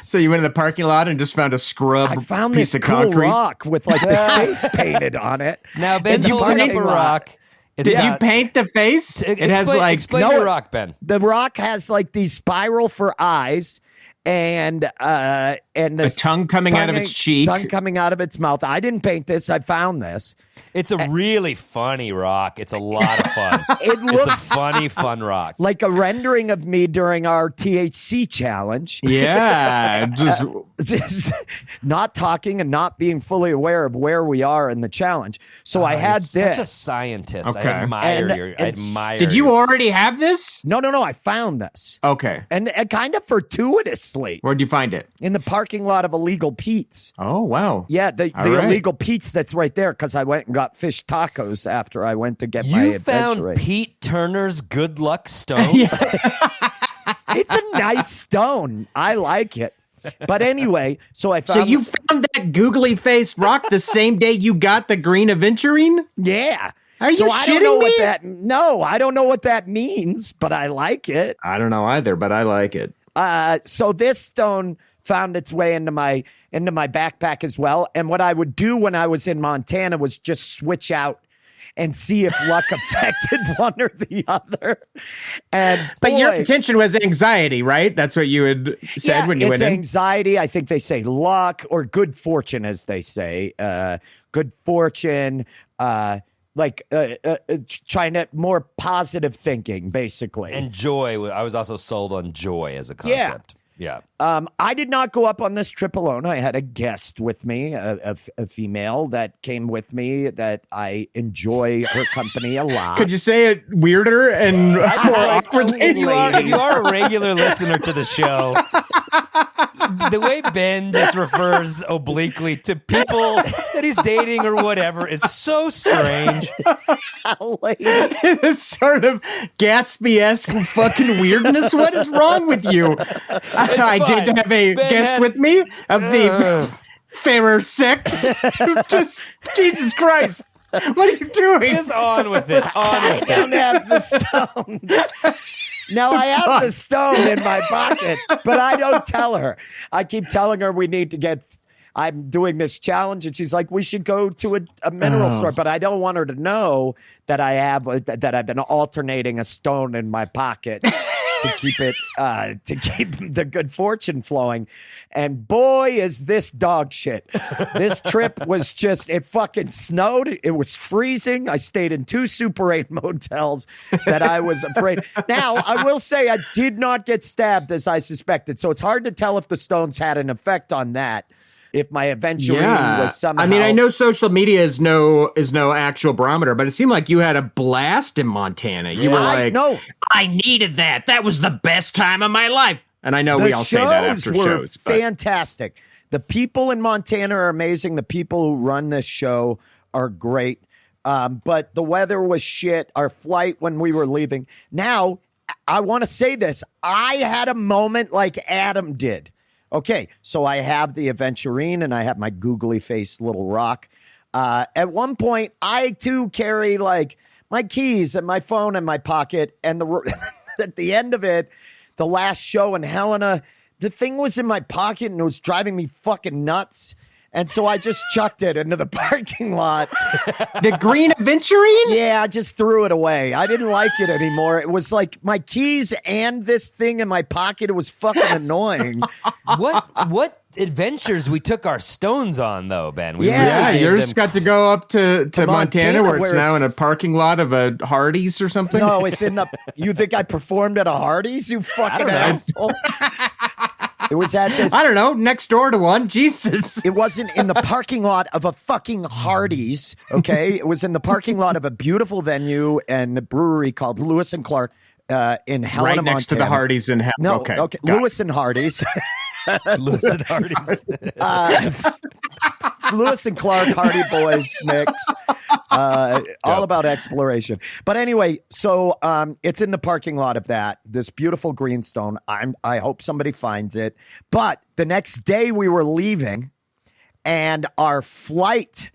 So you went in the parking lot and just found a scrub I found piece this of cool concrete? rock with like this face painted on it. Now, Ben's In the holding up a parking lot. rock. It's Did you got- paint the face? It has Explain- like explain No, your it- rock, Ben. The rock has like these spiral for eyes and this tongue coming out of its cheek. tongue coming out of its mouth. I didn't paint this. I found this. It's a really funny rock. It's a lot of fun. It It's a looks funny, fun rock. like a rendering of me during our THC challenge. yeah, just Just not talking and not being fully aware of where we are in the challenge. So I had You're this. such a scientist. Okay. I admire And- your. I and- admire. Did you already have this? No. I found this. Okay. And kind of fortuitously Where'd you find it? in the parking lot of Illegal Pete's. Oh, wow. Yeah, the All right. Illegal Pete's that's right there because I went and got fish tacos after I went to get my You adventure. found Pete Turner's Good Luck Stone. It's a nice stone. I like it. But anyway, so I So found. you found that googly faced rock the same day you got the green aventurine? Yeah. Are you so I don't shitting know me? what that. No, I don't know what that means, but I like it. I don't know either, but I like it. So this stone found its way into my backpack as well. And what I would do when I was in Montana was just switch out and see if luck affected one or the other. And But your boy, intention was anxiety, right? That's what you had said when you it's went in. anxiety. I think they say luck or good fortune, as they say. Good fortune. Trying to more positive thinking, basically. And joy. I was also sold on joy as a concept. Yeah. I did not go up on this trip alone. I had a guest with me, a female that came with me that I enjoy her company a lot. Could you say it weirder and more awkwardly? If you are a regular listener to the show, the way Ben just refers obliquely to people that he's dating or whatever is so strange. This sort of Gatsby-esque fucking weirdness. What is wrong with you? I fine. did have a Ben guest had- with me of the fairer sex. Just Jesus Christ. What are you doing? Just on with it. On I with don't it. have the stones. Now I have the stone in my pocket, but I don't tell her. I keep telling her we need to get. I'm doing this challenge, and she's like, "We should go to a mineral store," but I don't want her to know that I have that I've been alternating a stone in my pocket to keep it to keep the good fortune flowing. And boy, is this dog shit. This trip was just, it fucking snowed. It was freezing. I stayed in 2 Super 8 motels that I was afraid. Now, I will say I did not get stabbed as I suspected. So it's hard to tell if the stones had an effect on that. if my aventurine was somehow. I mean, I know social media is no actual barometer, but it seemed like you had a blast in Montana. You were like, no, I needed that. That was the best time of my life. And I know we all say that after shows. But fantastic. The people in Montana are amazing. The people who run this show are great. But the weather was shit. Our flight when we were leaving. Now, I want to say this. I had a moment like Adam did. Okay, so I have the aventurine and I have my googly face little rock. At one point, I too carry like my keys and my phone in my pocket. And at the end of it, the last show in Helena, the thing was in my pocket and it was driving me fucking nuts. And so I just chucked it into the parking lot. The green aventurine? Yeah, I just threw it away. I didn't like it anymore. It was like my keys and this thing in my pocket. It was fucking annoying. What adventures we took our stones on, though, Ben? Yeah, yours got to go up to Montana where it's now in a parking lot of a Hardee's or something. No, it's in the. You think I performed at a Hardee's? You fucking asshole. It was at this. I don't know, next door to one. Jesus. It wasn't in the parking lot of a fucking Hardee's, okay? It was in the parking lot of a beautiful venue and a brewery called Lewis and Clark in Helena, right next Montana. to the Hardee's in Helena. No, okay. Lewis and Hardee's. Lewis and Hardee's. It's Lewis and Clark Hardy Boys mix. All about exploration. But anyway, so it's in the parking lot of this beautiful greenstone. I hope somebody finds it. But the next day we were leaving and our flight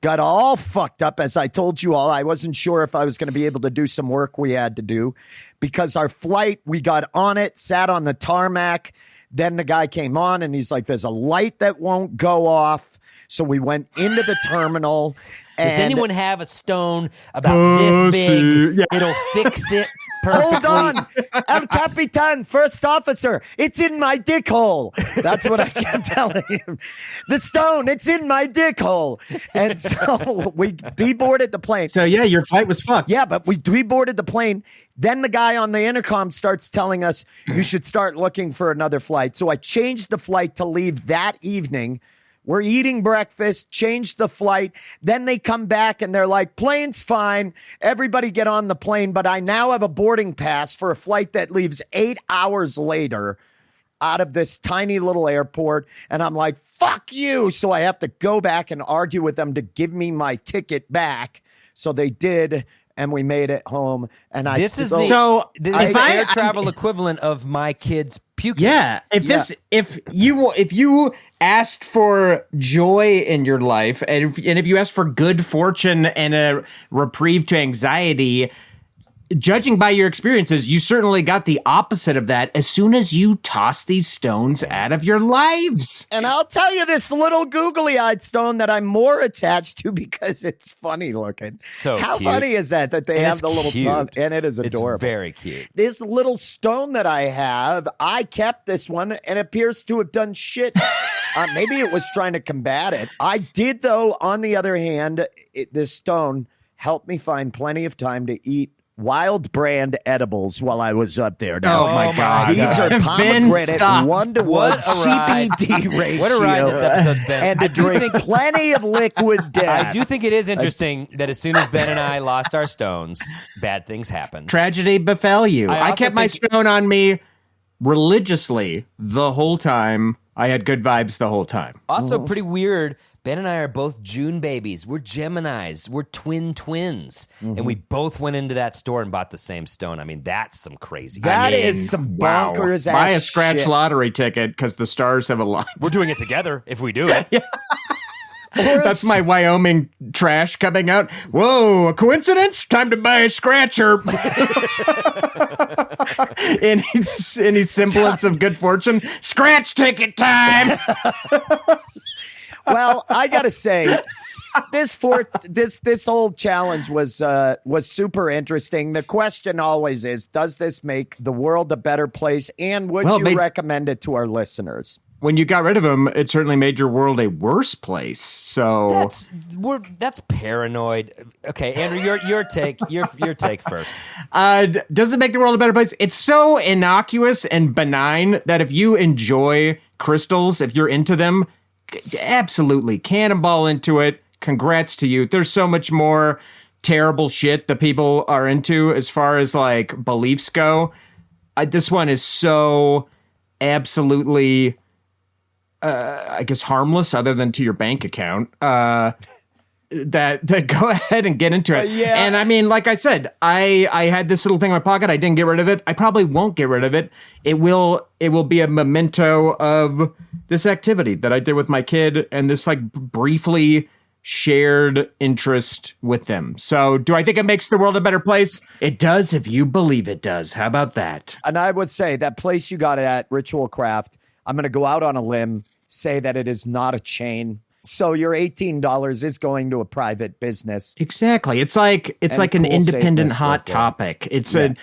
got all fucked up. As I told you all, I wasn't sure if I was going to be able to do some work we had to do because our flight, we got on it, sat on the tarmac. Then the guy came on and he's like, there's a light that won't go off. So we went into the terminal. Does anyone have a stone about this big? Yeah. It'll fix it perfectly. Hold on. El Capitan, first officer, it's in my dick hole. That's what I kept telling him. The stone, it's in my dick hole. And so we deboarded the plane. So, yeah, your flight was fucked. Yeah, but we deboarded the plane. Then the guy on the intercom starts telling us, you should start looking for another flight. So I changed the flight to leave that evening. We're eating breakfast, changed the flight. Then they come back and they're like, plane's fine. Everybody get on the plane. But I now have a boarding pass for a flight that leaves 8 hours later out of this tiny little airport. And I'm like, fuck you. So I have to go back and argue with them to give me my ticket back. So they did. And we made it home. And I this is so the air travel equivalent of my kids puking. Yeah, if you asked for joy in your life, and if you asked for good fortune and a reprieve to anxiety, judging by your experiences, you certainly got the opposite of that as soon as you toss these stones out of your lives. And I'll tell you this little googly-eyed stone that I'm more attached to because it's funny looking. So how cute. funny is that they And have it's the little cute. tongue, and it is adorable. It's very cute. This little stone that I have, I kept this one, and it appears to have done shit. Maybe it was trying to combat it. I did, though, on the other hand, this stone helped me find plenty of time to eat Wild brand edibles while I was up there. Now, oh my God. These are pomegranate stop. 1-to-1 CBD ratio. What a ride this episode's been. And to drink plenty of liquid death. I do think it is interesting that as soon as Ben and I lost our stones, bad things happened. Tragedy befell you. I I also kept my think- stone on me religiously the whole time. I had good vibes the whole time. Also, pretty weird. Ben and I are both June babies. We're Geminis. We're twins. And we both went into that store and bought the same stone. I mean, that's some crazy. That is some bonkers ass Buy a scratch shit. lottery ticket because the stars have aligned. We're doing it together if we do it. That's my Wyoming trash coming out. Whoa, a coincidence? Time to buy a scratcher. any semblance of good fortune? Scratch ticket time. Well, I gotta say, this whole challenge was super interesting. The question always is, does this make the world a better place? And would you recommend it to our listeners? When you got rid of them, it certainly made your world a worse place. So that's paranoid. Okay, Andrew, your take. Your take first. Does it make the world a better place? It's so innocuous and benign that if you enjoy crystals, if you're into them, absolutely cannonball into it. Congrats to you. There's so much more terrible shit that people are into as far as like beliefs go. This one is so absolutely, I guess, harmless other than to your bank account. That go ahead and get into it. Yeah. And I mean, like I said, I had this little thing in my pocket. I didn't get rid of it. I probably won't get rid of it. It will be a memento of this activity that I did with my kid and this like briefly shared interest with them. So do I think it makes the world a better place? It does if you believe it does. How about that? And I would say that place you got it at, Ritual Craft, I'm going to go out on a limb, say that it is not a chain. So your $18 is going to a private business. Exactly. It's like an cool independent Satanist hot with it. topic. It's that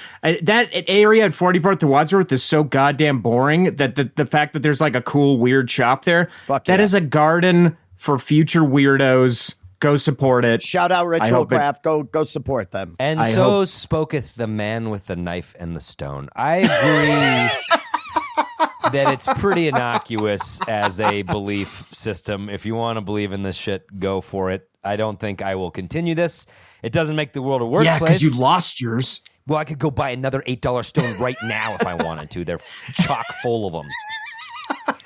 area at 44th to Wadsworth is so goddamn boring that the fact that there's like a cool weird shop there, Fuck that yeah. is a garden for future weirdos. Go support it. Shout out Ritual hope it- Craft. Go support them. And I so hope- spoketh the man with the knife and the stone. I agree that it's pretty innocuous as a belief system. If you want to believe in this shit, go for it. I don't think I will continue this. It doesn't make the world a worse Yeah, place. because you lost yours. Well, I could go buy another $8 stone right now if I wanted to. They're chock full of them.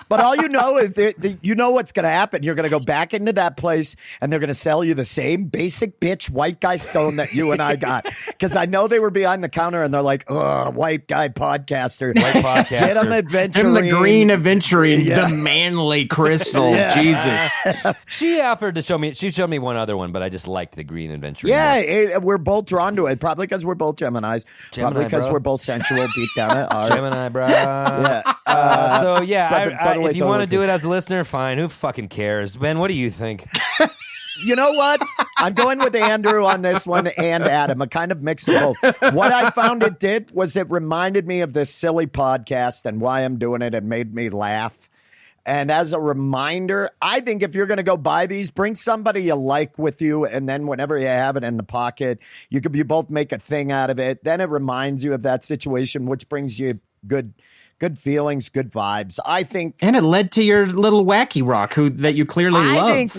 But all you know is you know what's going to happen. You're going to go back into that place, and they're going to sell you the same basic bitch white guy stone that you and I got. Because I know they were behind the counter, and they're like, "Ugh, white guy podcaster, White podcaster. get them adventuring." And the green aventurine, Yeah. the manly crystal. Yeah. Jesus. She offered to show me. She showed me one other one, but I just liked the green adventure. Yeah, we're both drawn to it. Probably because we're both Geminis. Gemini, Probably because bro. we're both sensual deep down at heart. Gemini, bro. Yeah. So yeah, Totally, if you want to totally. do it as a listener, fine. Who fucking cares? Ben, what do you think? You know what? I'm going with Andrew on this one and Adam, a kind of mix of both. What I found it did was it reminded me of this silly podcast and why I'm doing it and made me laugh. And as a reminder, I think if you're going to go buy these, bring somebody you like with you. And then whenever you have it in the pocket, you both make a thing out of it. Then it reminds you of that situation, which brings you good feelings, good vibes. I think. And it led to your little wacky rock that you clearly love. I think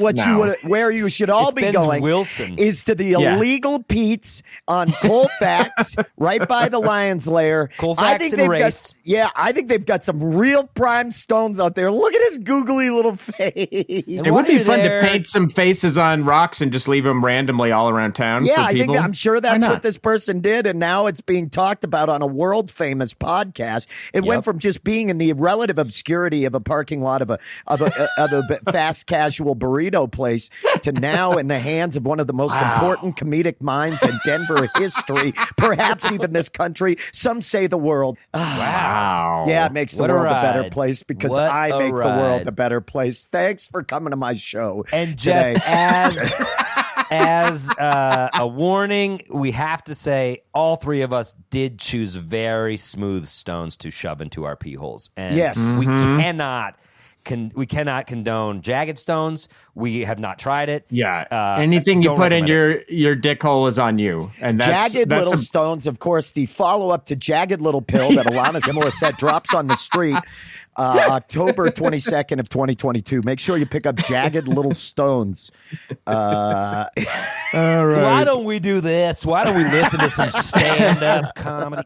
where you should all It's be Ben's going Wilson. is to the Yeah. illegal Pete's on Colfax, right by the Lions Lair. Colfax I think and they've Race. I think they've got some real prime stones out there. Look at his googly little face. It would be fun to paint some faces on rocks and just leave them randomly all around town. Yeah, for I think people. I'm sure that's Why not? what this person did, and now it's being talked about on a world famous podcast. It went from just being in the relative obscurity of a parking lot of a fast casual burrito place to now in the hands of one of the most important comedic minds in Denver history, perhaps even this country. Some say the world. Wow. Yeah, it makes the What a world a better ride. place because What I a make the world ride. a better place. Thanks for coming to my show And today. just as a warning, we have to say all three of us did choose very smooth stones to shove into our pee holes, and Yes. we cannot condone jagged stones. We have not tried it. Yeah. Anything you don't put in recommend your dick hole is on you. And that's Jagged that's Little a- Stones, of course, the follow-up to Jagged Little Pill that Alanis Morissette drops on the street October 22nd of 2022. Make sure you pick up Jagged Little Stones. all right. Why don't we do this? Why don't we listen to some stand-up comedy?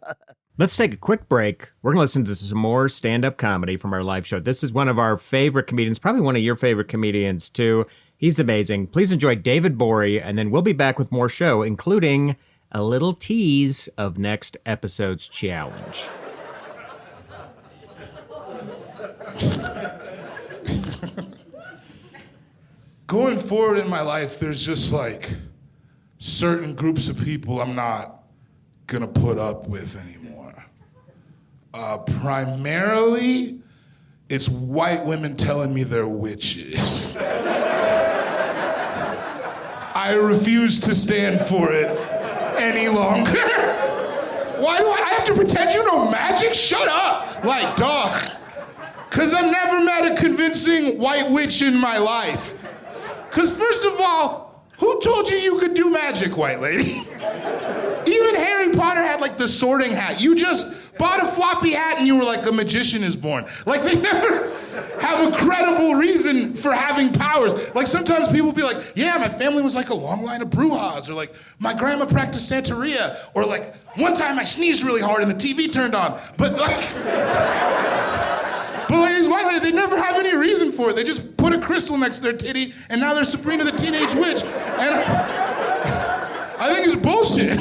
Let's take a quick break. We're going to listen to some more stand-up comedy from our live show. This is one of our favorite comedians, probably one of your favorite comedians, too. He's amazing. Please enjoy David Bory, and then we'll be back with more show, including a little tease of next episode's challenge. Going forward in my life, there's just like certain groups of people I'm not gonna put up with anymore. Primarily, it's white women telling me they're witches. I refuse to stand for it any longer. Why do I have to pretend you know magic? Shut up! Like, dog. Because I've never met a convincing white witch in my life. Because first of all, who told you you could do magic, white lady? Even Harry Potter had like the sorting hat. You just bought a floppy hat and you were like, a magician is born. Like, they never have a credible reason for having powers. Like, sometimes people be like, yeah, my family was like a long line of Brujas, or like, my grandma practiced Santeria, or like, one time I sneezed really hard and the TV turned on. But like, these white ladies, they never have any reason for it. They just put a crystal next to their titty, and now they're Sabrina the Teenage Witch. And I think it's bullshit.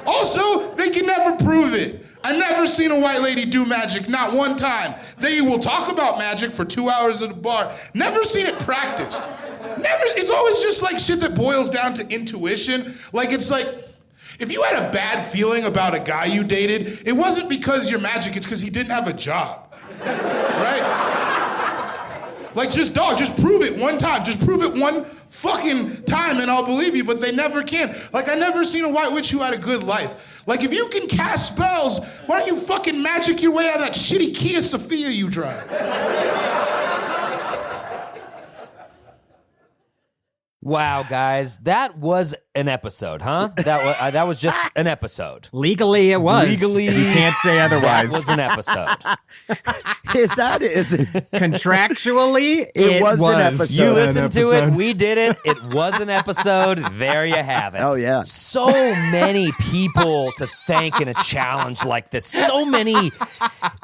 Also, they can never prove it. I never seen a white lady do magic, not one time. They will talk about magic for 2 hours at a bar. Never seen it practiced. Never. It's always just like shit that boils down to intuition. Like, it's like, if you had a bad feeling about a guy you dated, it wasn't because you're magic, it's because he didn't have a job. Right? Like, just prove it one time. Just prove it one fucking time and I'll believe you, but they never can. Like, I never seen a white witch who had a good life. Like, if you can cast spells, why don't you fucking magic your way out of that shitty Kia Sophia you drive? Wow, guys, that was an episode, huh? That was just an episode. Legally, it was. Legally, you can't say That otherwise. was an episode. Is it? Contractually, It was an episode. You An listened to it. We did it. It was an episode. There you have it. Oh, yeah. So many people to thank in a challenge like this. So many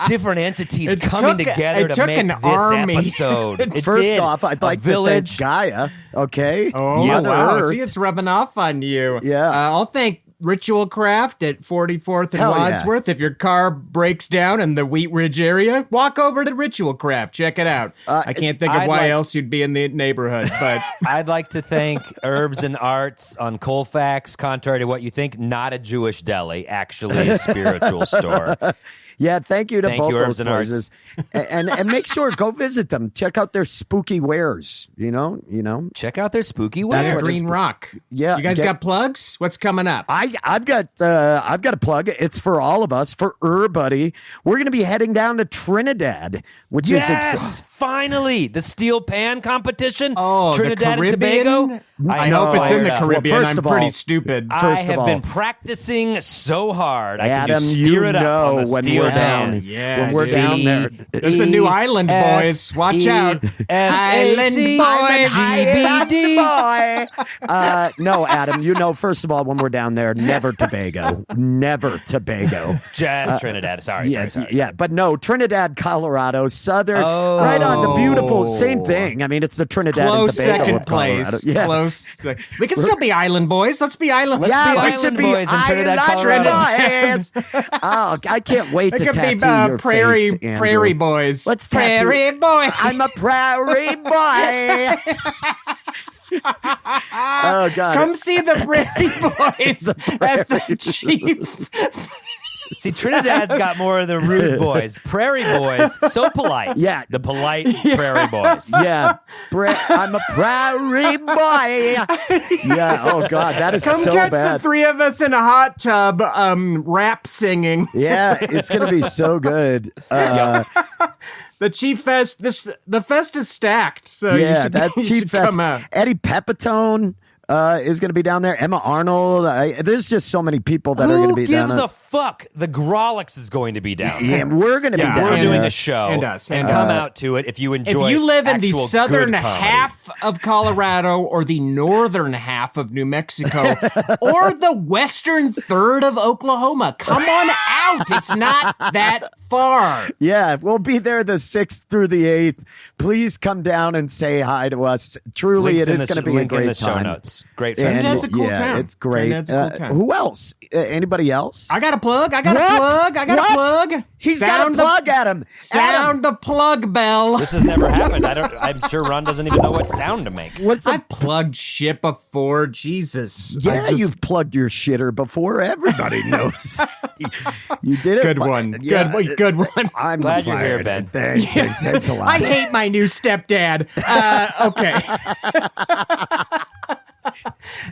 different entities coming together to make an this army. episode. It First did. off, I'd A like village. to thank Gaia, okay? Oh, Mother wow. Earth. See, it's rubbing off on you. Yeah. I'll thank Ritual Craft at 44th and Hell yeah. Wadsworth. If your car breaks down in the Wheat Ridge area, walk over to Ritual Craft. Check it out. I can't think of I'd why like- else you'd be in the neighborhood, but I'd like to thank Herbs and Arts on Colfax, contrary to what you think, not a Jewish deli, actually a spiritual store. Yeah, thank you to Thank both you, those Herbs and places. And make sure, go visit them. Check out their spooky wares, you know. Check out their spooky That's wares. what Green Rock. Yeah, You guys get- got plugs? What's coming up? I've got a plug. It's for all of us, for everybody. We're going to be heading down to Trinidad, which is Yes, finally, the steel pan competition. Oh, Trinidad the and Caribbean? Tobago. I hope it's in the fired up. Caribbean. Well, first I'm of pretty all- stupid. I First of have all- been practicing so hard. I can Adam, just steer you it up on know the when steel we're down. pans. Yeah, when we're see? down there. There's a new island, boys. Watch out. Island boys. GBD. Boy. No, Adam, you know, first of all, when we're down there, never Tobago. Never Tobago. Just Trinidad. Sorry. Yeah, but no, Trinidad, Colorado, southern, right on the beautiful, same thing. I mean, it's the Trinidad Close and Tobago second of Colorado. place. Yeah. Close. We can still be island boys. Let's be island. Let's Yeah, be we island should be boys in Trinidad, island boys. Oh, I can't wait It to could tattoo be your prairie face, Andrew. prairie boys. Let's tattoo- prairie boy. I'm a prairie boy. Oh God! Come see the prairie boys at the Chief. See, Trinidad's got more of the rude boys. Prairie boys, so polite. Yeah. The polite prairie boys. Yeah, I'm a prairie boy. Yeah. Oh God, that is Come so catch bad. the three of us in a hot tub, rap singing. Yeah, it's gonna be so good. The Chief Fest. The fest is stacked. So you Yeah, should, that's you Cheap should Fest. come out. Eddie Pepitone is going to be down there. Emma Arnold. There's just so many people that are going to Who be down gives there. a fuck? The Grolix is going to be down Yeah, there. we're going to be Yeah, down We're there. doing a show. And us, and come us. out to it if you If enjoy you live in the actual southern good comedy. half of Colorado or the northern half of New Mexico or the western third of Oklahoma, come on out. It's not that far. Yeah, we'll be there the 6th through the 8th. Please come down and say hi to us. Truly, Links it in is the- going to be a link in great the show time. notes. Great And festival. Trinidad's a cool yeah, town. it's great. Trinidad's a cool town. Who else? Anybody else? I got a plug. I got What? a plug. I got What? a plug. He's got a plug, Adam. Sound the plug bell. This has never happened. I'm sure Ron doesn't even know what sound to make. What's I a plugged shit before. Jesus. Yeah, you've plugged your shitter before. Everybody knows. You did it. Good one. Yeah. Good one. I'm Glad you're here, fired. Ben. Thanks. Thanks a lot. I hate my new stepdad. Okay.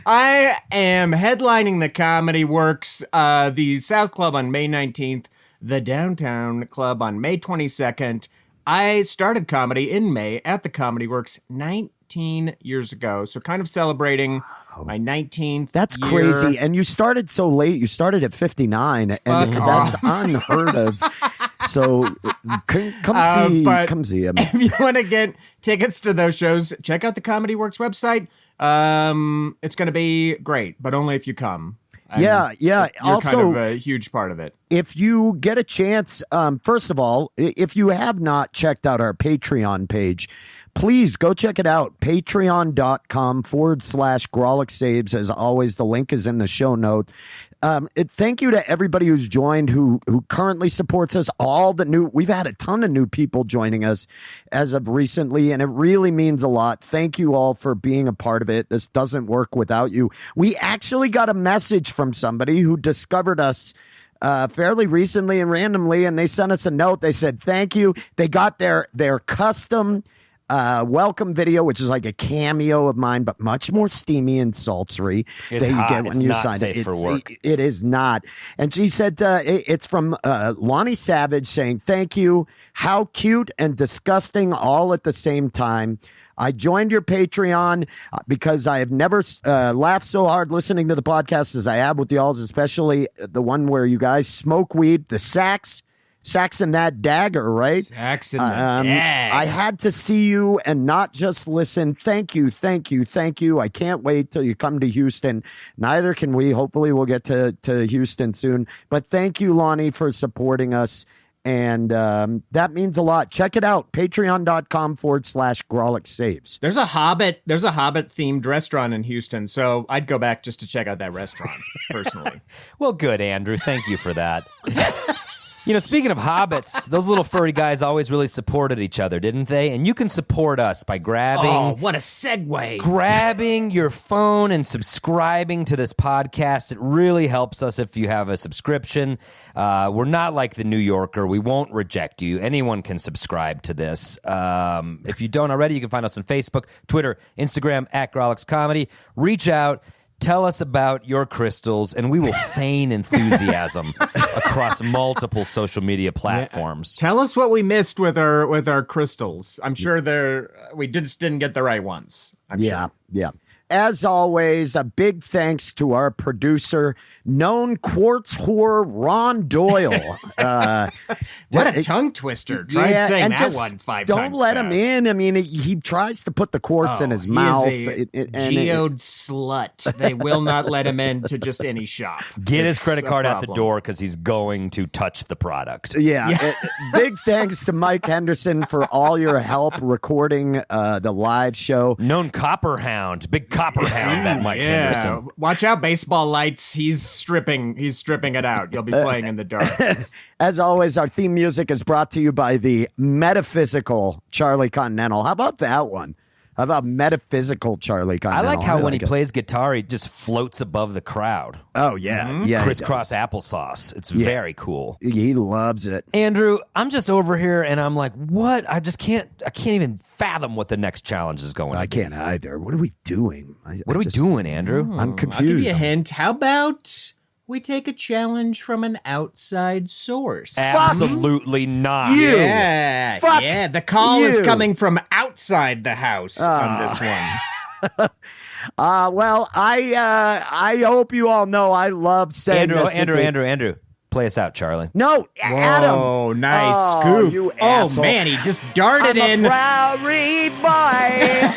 I am headlining the Comedy Works, the South Club on May 19th, the Downtown Club on May 22nd. I started comedy in May at the Comedy Works 19 19 years ago. So kind of celebrating my 19th That's year. crazy. And you started so late. You started at 59, and that's unheard of. So come see him. If you want to get tickets to those shows, check out the Comedy Works website. It's going to be great, but only if you come. And Yeah. You're Also, kind of a huge part of it. if you get a chance, first of all, if you have not checked out our Patreon page, please go check it out. Patreon.com/Grolic Saves. As always, the link is in the show note. Thank you to everybody who's joined, who currently supports us. We've had a ton of new people joining us as of recently, and it really means a lot. Thank you all for being a part of it. This doesn't work without you. We actually got a message from somebody who discovered us fairly recently and randomly, and they sent us a note. They said thank you. They got their custom welcome video, which is like a cameo of mine, but much more steamy and sultry It's that you hot. get when It's you not sign safe it. for work. It is not. And she said it's from Lonnie Savage saying, thank you. How cute and disgusting all at the same time. I joined your Patreon because I have never laughed so hard listening to the podcast as I have with y'all, especially the one where you guys smoke weed, the sax and that dagger, right? Sax and the dagger. I had to see you and not just listen. Thank you. I can't wait till you come to Houston. Neither can we. Hopefully we'll get to Houston soon. But thank you, Lonnie, for supporting us. And that means a lot. Check it out. Patreon.com/Grolic Saves. There's a Hobbit themed restaurant in Houston, so I'd go back just to check out that restaurant personally. Well, good, Andrew. Thank you for that. You know, speaking of hobbits, those little furry guys always really supported each other, didn't they? And you can support us by Oh, what a segue. grabbing your phone and subscribing to this podcast. It really helps us if you have a subscription. We're not like the New Yorker. We won't reject you. Anyone can subscribe to this. If you don't already, you can find us on Facebook, Twitter, Instagram, @Grolix Comedy. Reach out. Tell us about your crystals, and we will feign enthusiasm across multiple social media platforms. Tell us what we missed with our crystals. I'm sure we just didn't get the right ones. I'm sure. Yeah. As always, a big thanks to our producer, known quartz whore Ron Doyle. What a tongue twister. Try saying and that just one 5 don't times let him fast. in. I mean, he tries to put the quartz in his He mouth. is a geode slut. They will not let him into just any shop. Get his It's credit a card out the problem. door because he's going to touch the product. Big thanks to Mike Henderson for all your help recording the live show. Known Copperhound, big Copperhound, that Mike Henderson. Watch out, baseball lights. He's stripping it out. You'll be playing in the dark. As always, our theme music is brought to you by the metaphysical Charlie Continental. How about that one? How about metaphysical Charlie I Continental? like how when he it. plays guitar, he just floats above the crowd. Oh, yeah. Yeah, he Crisscross does. applesauce. It's very cool. He loves it. Andrew, I'm just over here and I'm like, what? I can't even fathom what the next challenge is going to I be. can't either. What are we doing? What are we doing, Andrew? I'm I'll confused. give you a hint. How about we take a challenge from an outside source? Absolutely not. Yeah, Fuck yeah. The call is you. coming from outside the house on this one. Well, I hope you all know I love saying this. Andrew, play us out, Charlie. No, Adam. Oh, nice Oh, scoop. you Oh, asshole. man, he just darted I'm in. a Prairie boy.